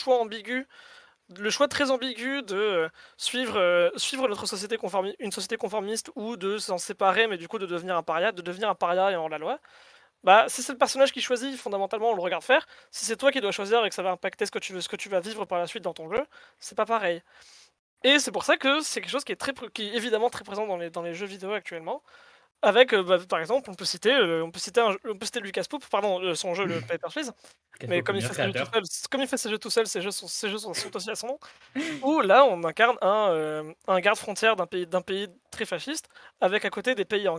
choix très ambigu de suivre une société conformiste ou de s'en séparer, mais du coup de devenir un paria et hors la loi. Bah, si c'est le personnage qui choisit, fondamentalement, on le regarde faire. Si c'est toi qui dois choisir et que ça va impacter ce que tu vas vivre par la suite dans ton jeu, c'est pas pareil. Et c'est pour ça que c'est quelque chose qui est évidemment très présent dans les jeux vidéo actuellement. Avec, par exemple, on peut citer Lucas Pope, pardon, son jeu, le Papers, Please. Mais comme il fait ses jeux tout seul, ses jeux sont aussi à son nom. Où là, on incarne un garde-frontière d'un pays très fasciste, avec à côté des pays en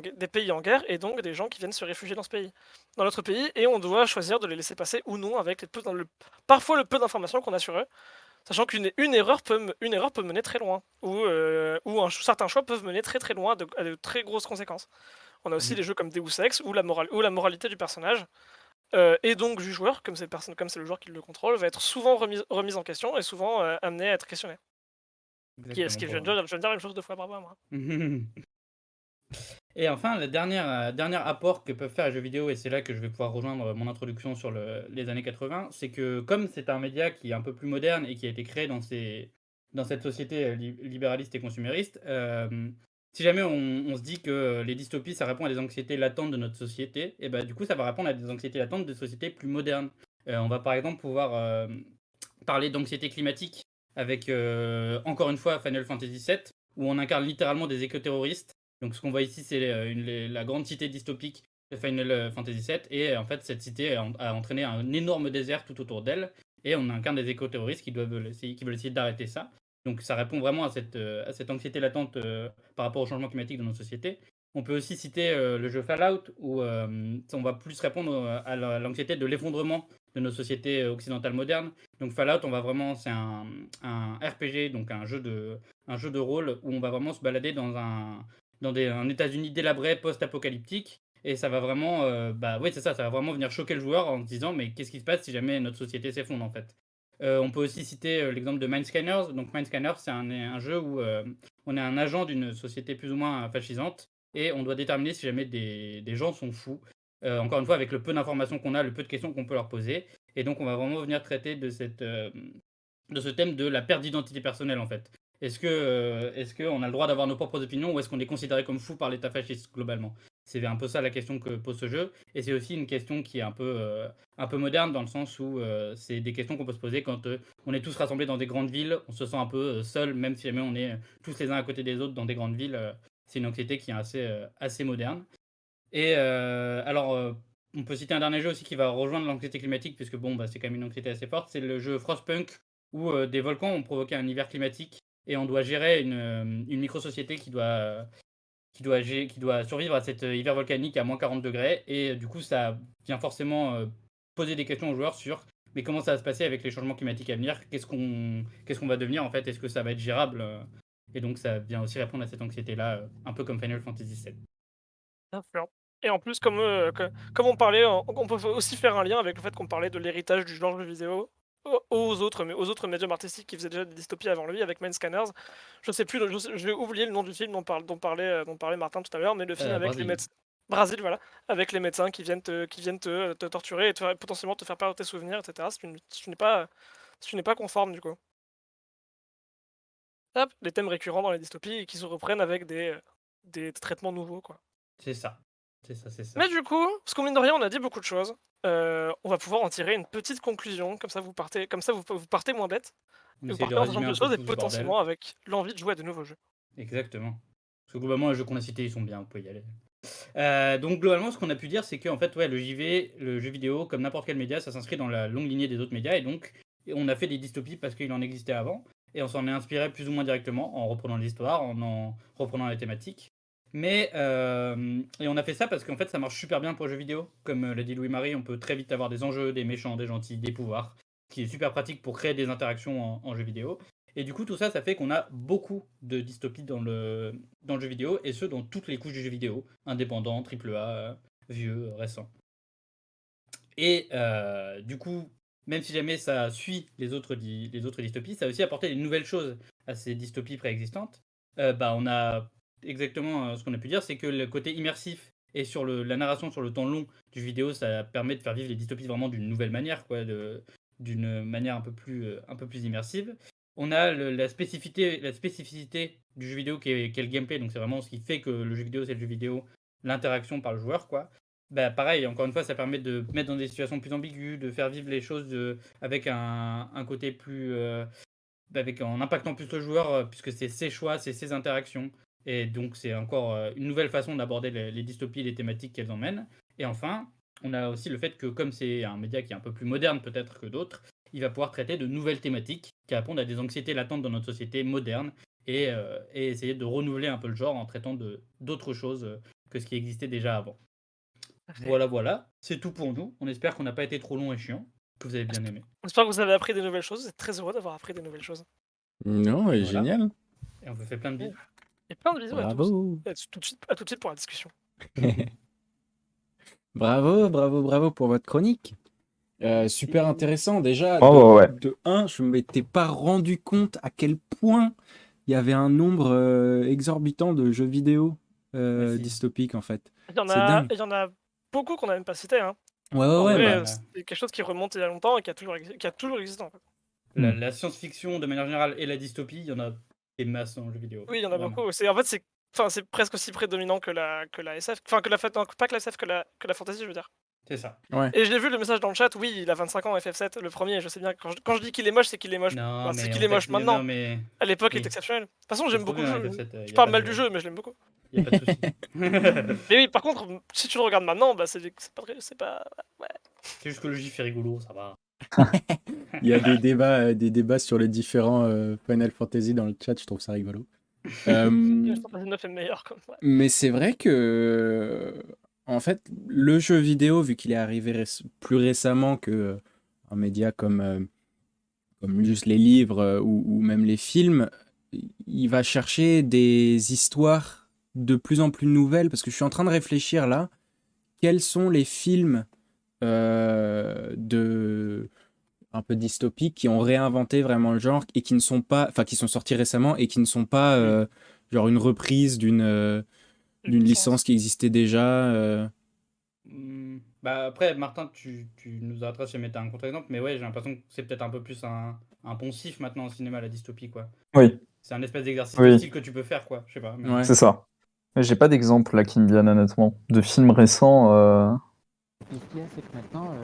guerre, et donc des gens qui viennent se réfugier dans notre pays, et on doit choisir de les laisser passer ou non, avec parfois le peu d'informations qu'on a sur eux, sachant qu'une erreur peut mener très loin, ou certains choix peuvent mener très très loin à de très grosses conséquences. On a aussi des jeux comme Deus Ex, où la moralité du personnage, et donc du joueur, comme c'est le joueur qui le contrôle, va être souvent remise en question et souvent amené à être questionné. Je viens de dire une chose 2 fois, bravo à moi. Et enfin, le dernier apport que peuvent faire les jeux vidéo, et c'est là que je vais pouvoir rejoindre mon introduction sur les années 80, c'est que comme c'est un média qui est un peu plus moderne et qui a été créé dans cette société libéraliste et consumériste, si jamais on se dit que les dystopies, ça répond à des anxiétés latentes de notre société, et bah, du coup, ça va répondre à des anxiétés latentes de sociétés plus modernes. On va par exemple pouvoir parler d'anxiété climatique avec, encore une fois, Final Fantasy VII, où on incarne littéralement des écoterroristes. Donc ce qu'on voit ici, c'est la grande cité dystopique de Final Fantasy VII, et en fait, cette cité a entraîné un énorme désert tout autour d'elle, et on incarne des écoterroristes qui veulent essayer d'arrêter ça. Donc ça répond vraiment à cette anxiété latente par rapport au changement climatique dans nos sociétés. On peut aussi citer le jeu Fallout, où on va plus répondre à l'anxiété de l'effondrement de nos sociétés occidentales modernes. Donc Fallout, c'est un RPG, donc un jeu de rôle où on va vraiment se balader dans un États-Unis délabré, post-apocalyptique, et ça va vraiment, ça va vraiment venir choquer le joueur en se disant mais qu'est-ce qui se passe si jamais notre société s'effondre en fait. On peut aussi citer l'exemple de Mindscanners. Donc Mindscanners, c'est un jeu où on est un agent d'une société plus ou moins fascisante, et on doit déterminer si jamais des gens sont fous. Encore une fois, avec le peu d'informations qu'on a, le peu de questions qu'on peut leur poser. Et donc on va vraiment venir traiter de ce thème de la perte d'identité personnelle en fait. Est-ce qu'on a le droit d'avoir nos propres opinions, ou est-ce qu'on est considéré comme fou par l'État fasciste globalement? C'est un peu ça la question que pose ce jeu, et c'est aussi une question qui est un peu moderne, dans le sens où c'est des questions qu'on peut se poser quand on est tous rassemblés dans des grandes villes, on se sent un peu seul, même si jamais on est tous les uns à côté des autres dans des grandes villes. C'est une anxiété qui est assez moderne. Et on peut citer un dernier jeu aussi qui va rejoindre l'anxiété climatique, puisque c'est quand même une anxiété assez forte, c'est le jeu Frostpunk, où des volcans ont provoqué un hiver climatique, et on doit gérer une micro-société qui doit survivre à cet hiver volcanique à moins 40 degrés. Et du coup, ça vient forcément poser des questions aux joueurs sur mais comment ça va se passer avec les changements climatiques à venir, qu'est-ce qu'on va devenir en fait, est-ce que ça va être gérable, et donc ça vient aussi répondre à cette auxité-là, un peu comme Final Fantasy VII. Influent. Et en plus, comme on parlait, on peut aussi faire un lien avec le fait qu'on parlait de l'héritage du genre jeu vidéo aux autres médiums artistiques qui faisaient déjà des dystopies avant lui, avec Mindscanners. Je sais plus, je vais oublier le nom du film dont parlait Martin tout à l'heure, mais le film avec les médecins. Brésil, voilà, avec les médecins qui viennent te torturer et potentiellement te faire perdre tes souvenirs, etc. Ce n'est pas conforme du coup. Hop, les thèmes récurrents dans les dystopies qui se reprennent avec des traitements nouveaux, quoi. C'est ça. Mais du coup, parce qu'on mine de rien, on a dit beaucoup de choses. On va pouvoir en tirer une petite conclusion, comme ça vous partez moins bête. On Vous essaie de partez en résumer sachant un de peu choses et tout ce bordel. potentiellement avec l'envie de jouer à de nouveaux jeux. Exactement. Parce que globalement, les jeux qu'on a cités, ils sont bien, vous pouvez y aller. Donc globalement, ce qu'on a pu dire, c'est qu'en fait, le jeu vidéo, comme n'importe quel média, ça s'inscrit dans la longue lignée des autres médias, et donc on a fait des dystopies parce qu'il en existait avant, et on s'en est inspiré plus ou moins directement en reprenant l'histoire, en reprenant les thématiques. Et on a fait ça parce qu'en fait, ça marche super bien pour les jeux vidéo. Comme l'a dit Louis-Marie, on peut très vite avoir des enjeux, des méchants, des gentils, des pouvoirs, ce qui est super pratique pour créer des interactions en jeu vidéo. Et du coup, tout ça, ça fait qu'on a beaucoup de dystopies dans le jeu vidéo, et ce, dans toutes les couches du jeu vidéo, indépendant, AAA, vieux, récent. Et du coup, même si jamais ça suit les autres dystopies, ça a aussi apporté des nouvelles choses à ces dystopies préexistantes. On a exactement ce qu'on a pu dire, c'est que le côté immersif et sur la narration sur le temps long du vidéo, ça permet de faire vivre les dystopies vraiment d'une nouvelle manière, quoi, d'une manière un peu plus immersive. On a la spécificité du jeu vidéo qui est le gameplay, donc c'est vraiment ce qui fait que le jeu vidéo c'est le jeu vidéo, l'interaction par le joueur, quoi. Bah, pareil, encore une fois, ça permet de mettre dans des situations plus ambiguës, de faire vivre les choses avec un côté plus. En impactant plus le joueur, puisque c'est ses choix, c'est ses interactions. Et donc, c'est encore une nouvelle façon d'aborder les dystopies et les thématiques qu'elles emmènent. Et enfin, on a aussi le fait que, comme c'est un média qui est un peu plus moderne peut-être que d'autres, il va pouvoir traiter de nouvelles thématiques qui répondent à des anxiétés latentes dans notre société moderne et essayer de renouveler un peu le genre en traitant d'autres choses que ce qui existait déjà avant. Voilà, c'est tout pour nous. On espère qu'on n'a pas été trop long et chiant, que vous avez bien aimé. J'espère que vous avez appris des nouvelles choses. Vous êtes très heureux d'avoir appris des nouvelles choses. Non, Voilà. génial. Et on vous fait plein de bisous. Et plein de bisous à tous. Bravo. Et à tout de suite pour la discussion. Bravo pour votre chronique. Super intéressant. Déjà, Ouais. de 1, je ne m'étais pas rendu compte à quel point il y avait un nombre exorbitant de jeux vidéo Merci. dystopiques, en fait. Il y en C'est a, dingue. il y en a beaucoup qu'on n'a même pas cité. Hein. Ouais, En vrai, bah, c'est quelque chose qui remonte il y a longtemps et qui a toujours existé. En fait. La science-fiction, de manière générale, et la dystopie, il y en a des masses dans le jeu vidéo. Oui, il y en a Vraiment. beaucoup. C'est presque aussi prédominant que la SF. Enfin, non, pas que la SF, que la fantasy, je veux dire. C'est ça. ouais. Et j'ai vu le message dans le chat, oui, il a 25 ans, FF7, le premier, je sais bien. Quand je dis qu'il est moche, c'est qu'il est moche. Non, Enfin, mais c'est en qu'il est fait, moche maintenant. non, mais À l'époque, il oui. est exceptionnel. De toute façon, C'est j'aime trop beaucoup le bien, jeu. FF7, y a Je pas parle de- mal du jeu, mais je l'aime beaucoup. Y a pas de souci. Mais oui, par contre, si tu le regardes maintenant, bah c'est pas. Ouais. C'est juste que le gif est rigolo, ça va. Il y a des débats sur les différents Final Fantasy dans le chat, je trouve ça rigolo. Final Fantasy 9 est meilleur comme ça. Mais c'est vrai que, en fait, le jeu vidéo, vu qu'il est arrivé plus récemment que un média comme juste les livres ou même les films, il va chercher des histoires de plus en plus nouvelles, parce que je suis en train de réfléchir là, quels sont les films un peu dystopiques qui ont réinventé vraiment le genre et qui ne sont pas, enfin qui sont sortis récemment et qui ne sont pas genre une reprise d'une licence qui existait déjà. Bah après, Martin, tu nous arrêteras si jamais t'as un contre-exemple, mais ouais, j'ai l'impression que c'est peut-être un peu plus un poncif maintenant au cinéma, la dystopie, quoi. Oui, C'est un espèce d'exercice Oui. de style que tu peux faire, quoi. Je sais pas. mais- Ouais. c'est ça. Mais j'ai pas d'exemple là qui me viennent honnêtement de films récents. Ce qu'il y a, c'est que maintenant,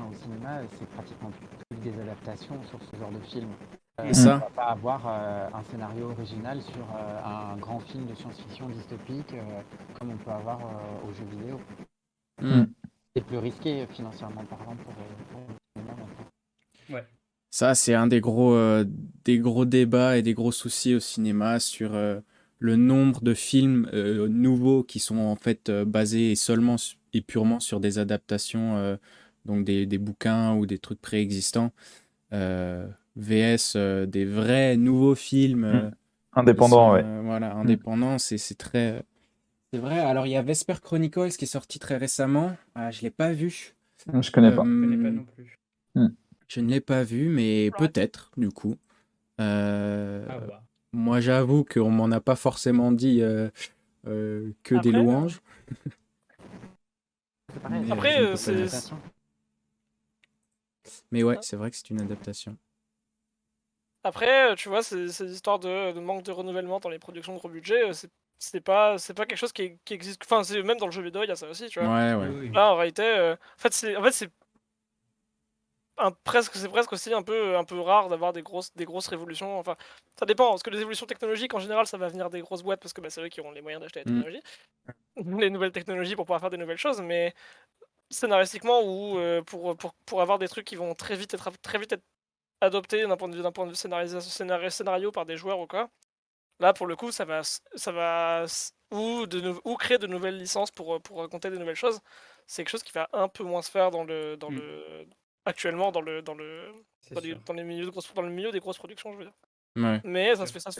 au cinéma, c'est pratiquement toutes des adaptations sur ce genre de film. C'est ça. On va pas avoir un scénario original sur un grand film de science-fiction dystopique comme on peut avoir aux jeux vidéo. Mm. C'est plus risqué financièrement parlant pour le cinéma maintenant. Ça, c'est un des gros débats et des gros soucis au cinéma sur le nombre de films nouveaux qui sont en fait basés seulement et purement sur des adaptations, donc des bouquins ou des trucs préexistants, VS des vrais nouveaux films Indépendant, qui sont, voilà, indépendants. C'est très. C'est vrai. Alors, il y a Vesper Chronicles qui est sorti très récemment. Ah, je l'ai pas vu. Je connais pas. Je connais pas non plus. Je ne l'ai pas vu, mais peut-être, du coup. Ah, ouais. Moi, j'avoue qu'on m'en a pas forcément dit que des Après, louanges. C'est pareil, Mais, Après, c'est une c'est- adaptation. Mais ouais, c'est vrai que c'est une adaptation. Après, tu vois, ces histoires de manque de renouvellement dans les productions de gros budget, c'est pas quelque chose qui existe. Enfin, même dans le jeu vidéo, il y a ça aussi, tu vois. Ouais. Oui. Là, en réalité, c'est presque aussi un peu rare d'avoir des grosses révolutions. Enfin, ça dépend, parce que les évolutions technologiques, en général, ça va venir des grosses boîtes, parce que c'est eux qui ont les moyens d'acheter la technologie, les nouvelles technologies pour pouvoir faire des nouvelles choses, mais scénaristiquement, ou pour avoir des trucs qui vont très vite être adoptés d'un point de vue scénario par des joueurs ou quoi, Là, pour le coup, ou créer de nouvelles licences pour raconter de nouvelles choses. C'est quelque chose qui va un peu moins se faire actuellement C'est sûr. dans le milieu des grosses productions, je veux dire. Ouais. Mais ça se fait, ça se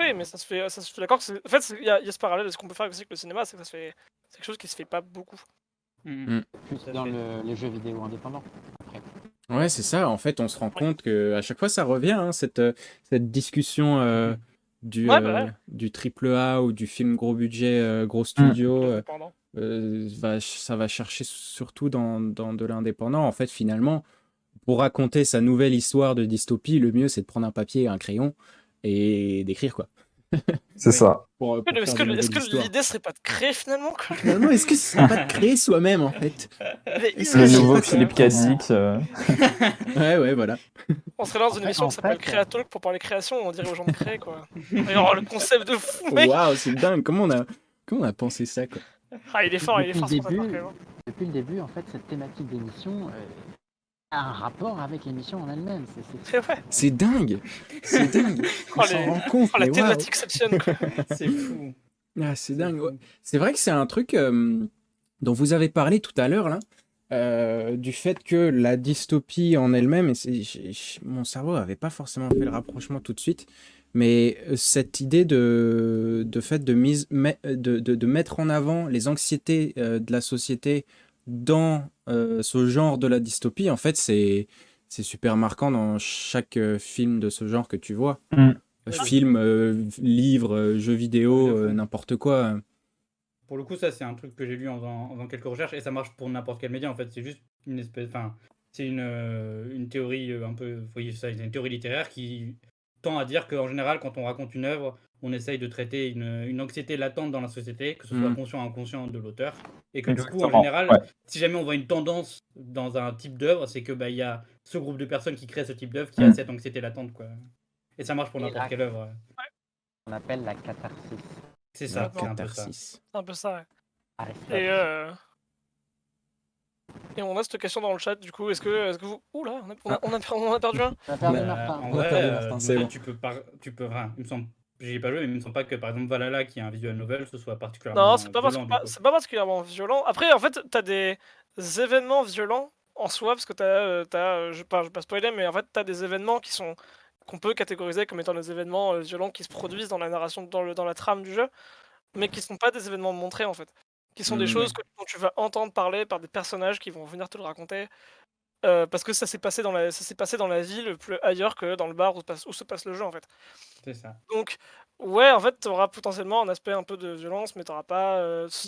fait d'accord. En fait, il y a ce parallèle, ce qu'on peut faire aussi avec le cinéma, c'est que c'est quelque chose qui se fait pas beaucoup. Mhm. Plus Tout à dans fait. les jeux vidéo indépendants. Après. Ouais, c'est ça. En fait, on se rend Ouais. compte que à chaque fois, ça revient, hein, cette discussion Ouais, bah ouais. du triple A ou du film gros budget, gros Mm. studio. Indépendant. Ça va chercher surtout dans de l'indépendant. En fait, finalement, pour raconter sa nouvelle histoire de dystopie, le mieux, c'est de prendre un papier et un crayon et d'écrire, quoi. C'est Oui. ça. Pour Est-ce faire de que nouvelles histoires. l'idée serait pas de créer finalement, quoi? Finalement, est-ce que ce serait pas de créer soi-même, en fait? Mais Est-ce que Le c'est imagine, nouveau pas Philippe comme ça? Cadic. Ouais, voilà. on serait là dans En une fait- émission en qui s'appelle fait, Créatalk pour parler création, on dirait aux gens de créer, quoi. Et alors, le concept de fou, mec! Waouh, c'est dingue. Comment on a pensé ça, quoi? Ah, il est fort Depuis ce le concept, début, quand même, hein. depuis le début, en fait, cette thématique d'émission a un rapport avec l'émission en elle-même. Et ouais. C'est dingue. C'est dingue. On Oh, s'en rend compte, la mais waouh. thématique-ception, quoi. C'est fou. Ah, c'est C'est dingue. fou. Ouais. C'est vrai que c'est un truc dont vous avez parlé tout à l'heure, là, du fait que la dystopie en elle-même, et mon cerveau n'avait pas forcément fait le rapprochement tout de suite, mais cette idée de fait de mettre en avant les anxiétés de la société dans ce genre de la dystopie, en fait, c'est super marquant dans chaque film de ce genre que tu vois. Mm. Film, livre, jeux vidéo, Ah oui, à fond. n'importe quoi. Pour le coup, ça, c'est un truc que j'ai lu en faisant quelques recherches et ça marche pour n'importe quel média en fait. C'est juste une espèce. Enfin, c'est une théorie un peu. Oui, ça, c'est une théorie littéraire qui tend à dire qu'en général, quand on raconte une œuvre, on essaye de traiter une anxiété latente dans la société, que ce soit Mm. conscient ou inconscient de l'auteur. Et que du coup, en Exactement. général, Ouais. si jamais on voit une tendance dans un type d'œuvre, c'est que il y a ce groupe de personnes qui créent ce type d'œuvre qui a cette anxiété latente, quoi. Et ça marche pour Et n'importe là- quelle œuvre. On appelle la catharsis. C'est La ça, c'est un peu ça. catharsis. C'est un peu ça, ouais. Aristote. Et on a cette question dans le chat, du coup, est-ce que vous... Oula, on a perdu un. On a perdu Bah, Martin. en On a vrai, perdu Martin, c'est bon. tu peux, enfin, il me semble, j'y ai pas joué, mais il me semble pas que par exemple Valhalla, qui est un visual novel, ce soit particulièrement Non, c'est pas particulièrement violent. Après, en fait, t'as des événements violents en soi, parce que je vais pas spoiler, mais en fait, t'as des événements qu'on peut catégoriser comme étant des événements violents qui se produisent dans la narration, dans la trame du jeu, mais qui sont pas des événements montrés, en fait. Qui sont des choses dont tu vas entendre parler par des personnages qui vont venir te le raconter. Parce que ça s'est passé dans la ville plus ailleurs que dans le bar où se passe le jeu, en fait. C'est ça. Donc, ouais, en fait, tu auras potentiellement un aspect un peu de violence, mais t'auras pas, ce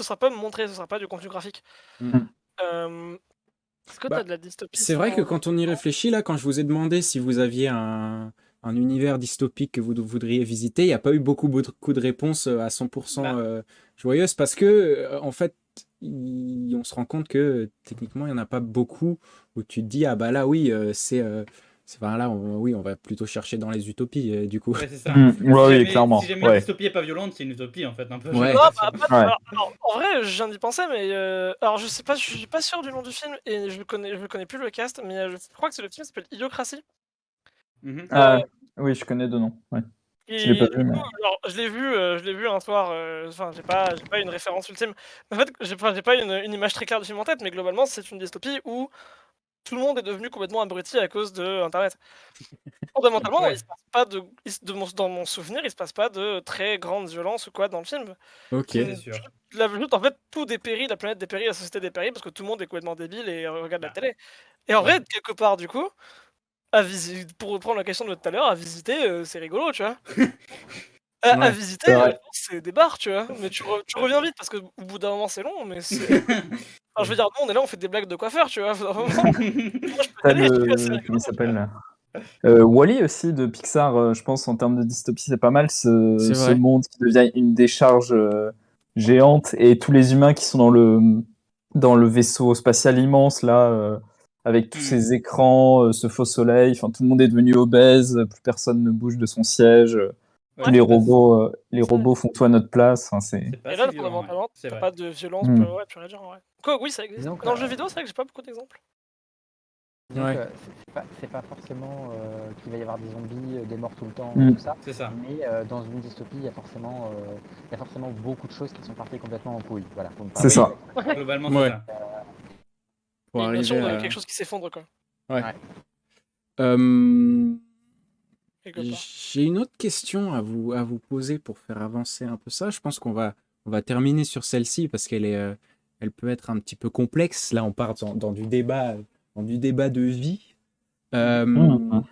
sera pas montré, ce sera pas du contenu graphique. Mm. Est-ce que Bah, t'as de la dystopie C'est vrai que sans- quand on y réfléchit, là, quand je vous ai demandé si vous aviez un univers dystopique que vous voudriez visiter, il n'y a pas eu beaucoup de réponses à 100% joyeuses parce que, en fait, on se rend compte que techniquement, il n'y en a pas beaucoup où tu te dis, ah bah là, oui, enfin, là, oui, on va plutôt chercher dans les utopies, du coup. Ouais, c'est ça. Ouais, Si oui, jamais- clairement. Si jamais la Ouais. dystopie est pas violente, c'est une utopie en fait, un peu. Ouais. j'ai Non, l'impression. alors, en vrai, je viens d'y penser, mais alors je sais pas, je suis pas sûr du nom du film et je connais plus le cast, mais je crois que c'est le film qui s'appelle Idiocratie. Mhm. Ah, oui, je connais deux noms. Ouais. Je l'ai pas vu, Du mais- coup, alors, je l'ai vu un soir. Enfin, j'ai pas une référence ultime. En fait, j'ai pas une image très claire du film en tête, mais globalement, c'est une dystopie où tout le monde est devenu complètement abruti à cause de Internet. Fondamentalement, Ouais. il se passe pas dans mon souvenir, il se passe pas de très grande violence ou quoi dans le film. Ok. C'est sûr. En fait, tout dépérit, la planète dépérit, la société dépérit parce que tout le monde est complètement débile et regarde la Bah. télé. Et en Ouais. vrai, quelque part, du coup, pour reprendre la question de tout à l'heure, à visiter, c'est rigolo, tu vois. À Ouais, visiter, c'est vrai. c'est des bars, tu vois. Mais tu reviens vite parce qu'au bout d'un moment, c'est long, mais c'est. Enfin, je veux dire, nous, on est là, on fait des blagues de coiffeur, tu vois. Au bout d'un moment, moi, je peux T'as y aller, tu vois, c'est le... rigolo. Comment il s'appelle là Wall-E aussi de Pixar, je pense en termes de dystopie, c'est pas mal ce C'est vrai. monde qui devient une décharge géante et tous les humains qui sont dans le vaisseau spatial immense là, avec tous ces écrans, ce faux soleil, enfin tout le monde est devenu obèse, plus personne ne bouge de son siège, Ouais, tous les c'est pas- robots font tout à notre place. Enfin, c'est c'est pas Et là, si violent, ouais. fondamentalement, C'est t'as vrai. pas de violence, Mm. ouais, tu vas dire, ouais. Quoi, oui, ça existe. Disons que, Dans le jeu vidéo, c'est vrai que j'ai pas beaucoup d'exemples. Donc, Ouais. c'est pas forcément qu'il va y avoir des zombies, des morts tout le temps, Mm. tout ça. C'est ça. Mais dans une dystopie, il y a forcément beaucoup de choses qui sont parties complètement en couille. Voilà, faut me C'est parler. ça. Globalement, Ouais. c'est ça. Pour Et bien sûr, arriver on a à... quelque chose qui s'effondre, quoi. Euh, Quelque part. J'ai une autre question à vous poser pour faire avancer un peu ça. Je pense on va terminer sur celle-ci parce qu'elle est, elle peut être un petit peu complexe. Là, on part dans dans du débat de vie. Euh, Mhm.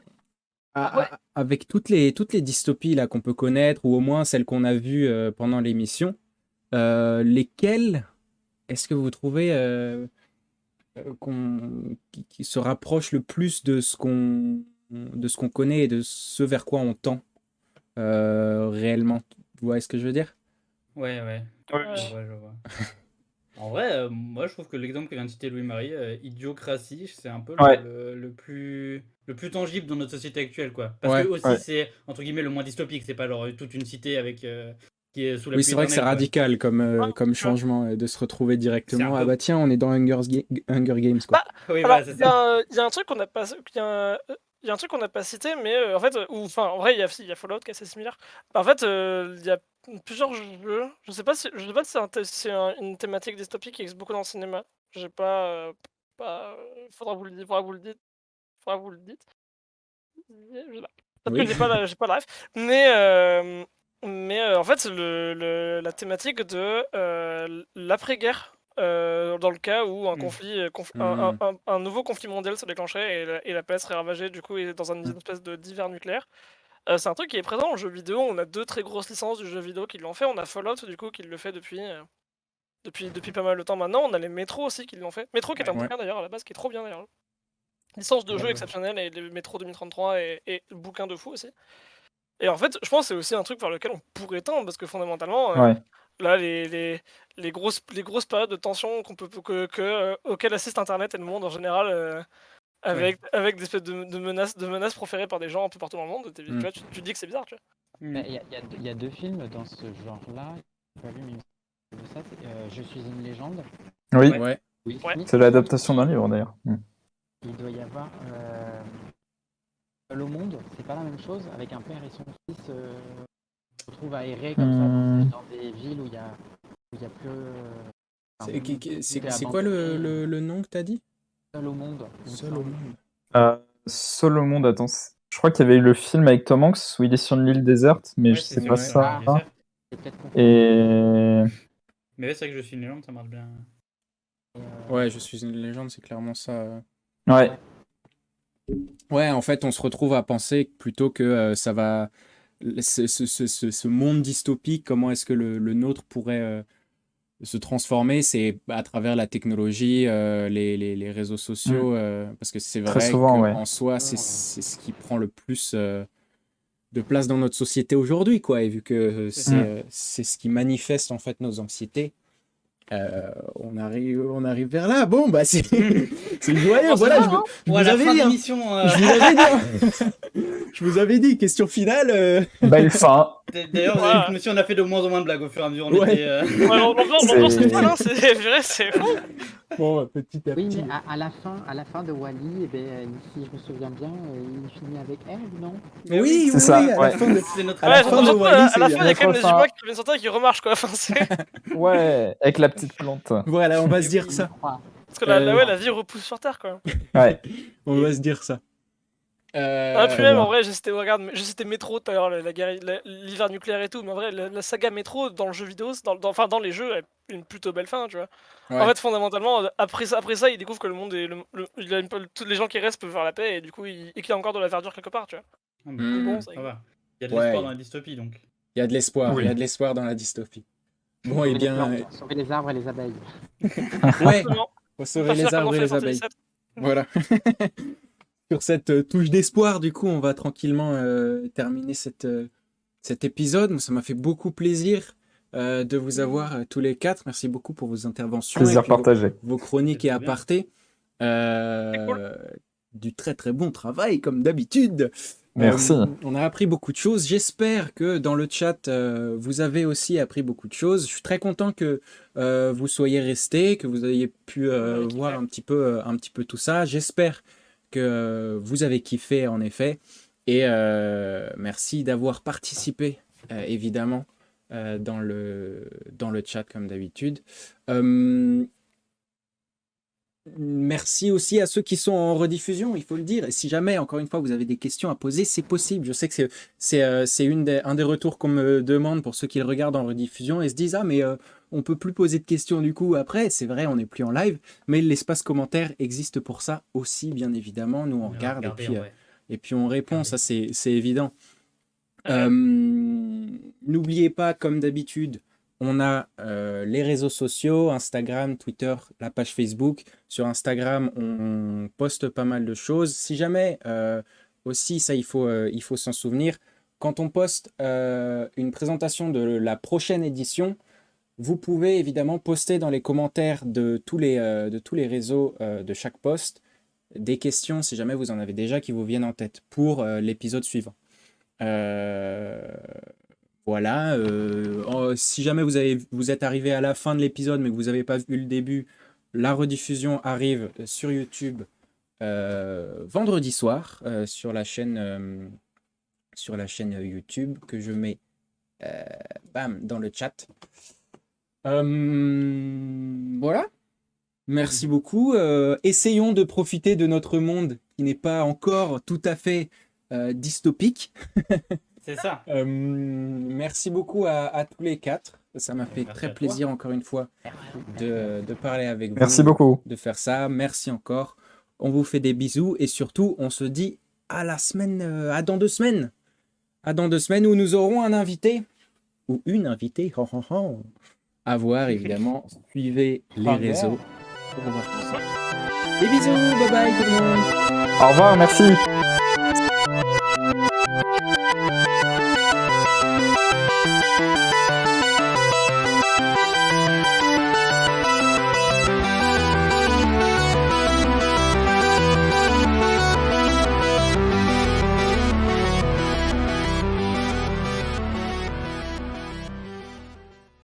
Avec toutes les dystopies là qu'on peut connaître, ou au moins celles qu'on a vues pendant l'émission, lesquelles est-ce que vous trouvez qui se rapprochent le plus de ce qu'on connaît et de ce vers quoi on tend réellement? Vous voyez ce que je veux dire? Ouais, ouais. Ouais. Je vois. En vrai, moi je trouve que l'exemple que vient de citer Louis-Marie, Idiocratie, c'est un peu Ouais. le plus tangible dans notre société actuelle, quoi. Parce que Ouais. aussi Ouais. c'est entre guillemets le moins dystopique, c'est pas genre toute une cité avec qui est sous la Oui, pluie c'est vrai que c'est éternelle, quoi. radical comme, comme tu vois. changement de se retrouver C'est directement. un Ah peu. bah tiens, on est dans Hunger Games, quoi. Bah, Oui, alors, voilà, c'est ça. il y a un truc qu'on n'a pas, il y a un truc qu'on n'a pas cité, mais en fait, enfin, en vrai, il y a Fallout qui est assez similaire. Bah, en fait, il y a plusieurs jeux. Je sais pas si une thématique dystopique qui existe beaucoup dans le cinéma. J'ai pas, faudra vous le dire, faudra vous le dites. Je sais pas. Peut-être que Oui. j'ai pas la ref. Mais, en fait, la thématique de l'après-guerre, dans le cas où un Mm. conflit, Hmm. un nouveau conflit mondial se déclenchait et la planète serait ravagée, du coup, et dans une espèce de d'hiver nucléaire. C'est un truc qui est présent dans le jeu vidéo. On a deux très grosses licences du jeu vidéo qui l'ont fait. On a Fallout, du coup, qui le fait depuis pas mal de temps maintenant. On a les Metro aussi qui l'ont fait. Metro qui est un Ouais. bouquin d'ailleurs à la base, qui est trop bien d'ailleurs. Licence de Ouais, jeu ouais. exceptionnelle et les Metro 2033 et bouquin de fou aussi. Et en fait, je pense que c'est aussi un truc vers lequel on pourrait tendre parce que fondamentalement, Ouais. là, les grosses périodes de tension auxquelles assiste Internet et le monde en général, avec des espèces de menaces proférées par des gens un peu partout dans le monde, tu vois, tu dis que c'est bizarre, tu vois. Mm. Il y a deux films dans ce genre-là. J'ai pas vu, mais il me semble que ça, c'est Je suis une légende. Oui, Ouais. Ouais. Oui. Ouais. c'est l'adaptation d'un livre d'ailleurs. Mm. Il doit y avoir Le Monde, c'est pas la même chose, avec un père et son fils se retrouvent à errer comme ça dans des villes où il y a plus. C'est quoi le nom que t'as dit? Seul au monde. il me Seul au semble. monde. Seul au monde, attends. Je crois qu'il y avait eu le film avec Tom Hanks où il est sur une île déserte, mais Ouais, je c'est sais sûr, pas ouais, ça. ouais, C'est peut-être confondu. Et Mais ouais, c'est vrai que je suis une légende, ça marche bien. Ouais, je suis une légende, c'est clairement ça. ouais, Ouais, en fait, on se retrouve à penser que plutôt que ça va. Ce monde dystopique, comment est-ce que le nôtre pourrait se transformer? C'est à travers la technologie, les réseaux sociaux, parce que c'est Très vrai souvent, ouais. qu'en soi, c'est ce qui prend le plus de place dans notre société aujourd'hui, quoi. Et vu que c'est ce qui manifeste en fait nos anxiétés. On arrive vers là. Bon, bah c'est joyeux. Bon, c'est Voilà, ça, hein. je vous Ouais, la avais fin dit. de Hein. l'émission. Je vous avais dit. Hein. Je vous avais dit. Question finale. Belle fin. D'ailleurs, vous avez vu que nous aussi, on a fait de moins en moins de blagues au fur et à mesure. On Ouais. était, Ouais, l'ambiance C'est- c'est fun, hein, c'est fou. Bon, petit à Oui, petit. mais à la fin de Wall-E, si je me souviens bien, il finit avec elle, non? Oui, C'est ça, à la ouais. fin de. c'est notre À la Ouais, fin de surtout, Wall-E, à la c'est fin, il y a quand même les notre fin. humains qui viennent sortir et qui remarchent, quoi. Enfin, Ouais, avec la petite plante. Voilà, on va Et se dire oui. ça. parce que Euh, la vie repousse sur Terre, quoi. Ouais. On va se dire ça. Ah, puis très même, bien. en vrai, j'ai cité Metro tout à l'heure, l'hiver nucléaire et tout, mais en vrai, la saga Metro dans le jeu vidéo, enfin dans les jeux, a une plutôt belle fin, tu vois. Ouais. En fait, fondamentalement, après ça, il découvre que le monde est. Tous les gens qui restent peuvent faire la paix et du coup, et qu'il y a encore de la verdure quelque part, tu vois. Ah, bah, Hmm. Bon, ça ça va. Il y a de Ouais. l'espoir dans la dystopie, donc. Il y a de l'espoir. Oui. Il y a de l'espoir dans la dystopie. Bon, et Sauver les bien, plantes, sauver les arbres et les abeilles. ouais. Exactement. Faut Pas sauver faire les comme arbres dans et les Final abeilles. Fantasy VII. Voilà. Sur cette touche d'espoir, du coup, on va tranquillement terminer cet épisode. Ça m'a fait beaucoup plaisir de vous avoir tous les quatre. Merci beaucoup pour vos interventions et Plaisir puis partagé. vos chroniques et C'était trop bien. apartés. Du très très bon travail, comme d'habitude. Merci. On a appris beaucoup de choses. J'espère que dans le chat, vous avez aussi appris beaucoup de choses. Je suis très content que vous soyez restés, que vous ayez pu Ouais, voir kiffé. un petit peu tout ça. J'espère que vous avez kiffé en effet. Et merci d'avoir participé évidemment dans le chat comme d'habitude. Merci aussi à ceux qui sont en rediffusion, il faut le dire. Et si jamais, encore une fois, vous avez des questions à poser, c'est possible. Je sais que c'est un des retours qu'on me demande pour ceux qui le regardent en rediffusion et se disent « Ah, mais on peut plus poser de questions du coup après. » C'est vrai, on n'est plus en live, mais l'espace commentaire existe pour ça aussi, bien évidemment. Nous, on regarde et puis on répond, ça c'est évident. N'oubliez pas, comme d'habitude, on a les réseaux sociaux, Instagram, Twitter, la page Facebook. Sur Instagram, on poste pas mal de choses. Si jamais, aussi, ça il faut s'en souvenir, quand on poste une présentation de la prochaine édition, vous pouvez évidemment poster dans les commentaires de tous les réseaux de chaque post des questions, si jamais vous en avez déjà, qui vous viennent en tête pour l'épisode suivant. Voilà, si jamais vous êtes arrivé à la fin de l'épisode mais que vous n'avez pas vu le début, la rediffusion arrive sur YouTube vendredi soir sur la chaîne YouTube que je mets bam, dans le chat. Voilà, merci beaucoup. Essayons de profiter de notre monde qui n'est pas encore tout à fait dystopique. C'est ça. Merci beaucoup à tous les quatre. Ça m'a fait Merci très à toi. plaisir encore une fois de parler avec vous. Merci beaucoup. De faire ça. Merci encore. On vous fait des bisous et surtout, on se dit à la semaine, à dans 2 semaines. À dans 2 semaines où nous aurons un invité ou une invitée. À voir évidemment. Suivez les réseaux pour voir tout ça. Des bisous. Bye bye tout le monde. Au revoir, merci.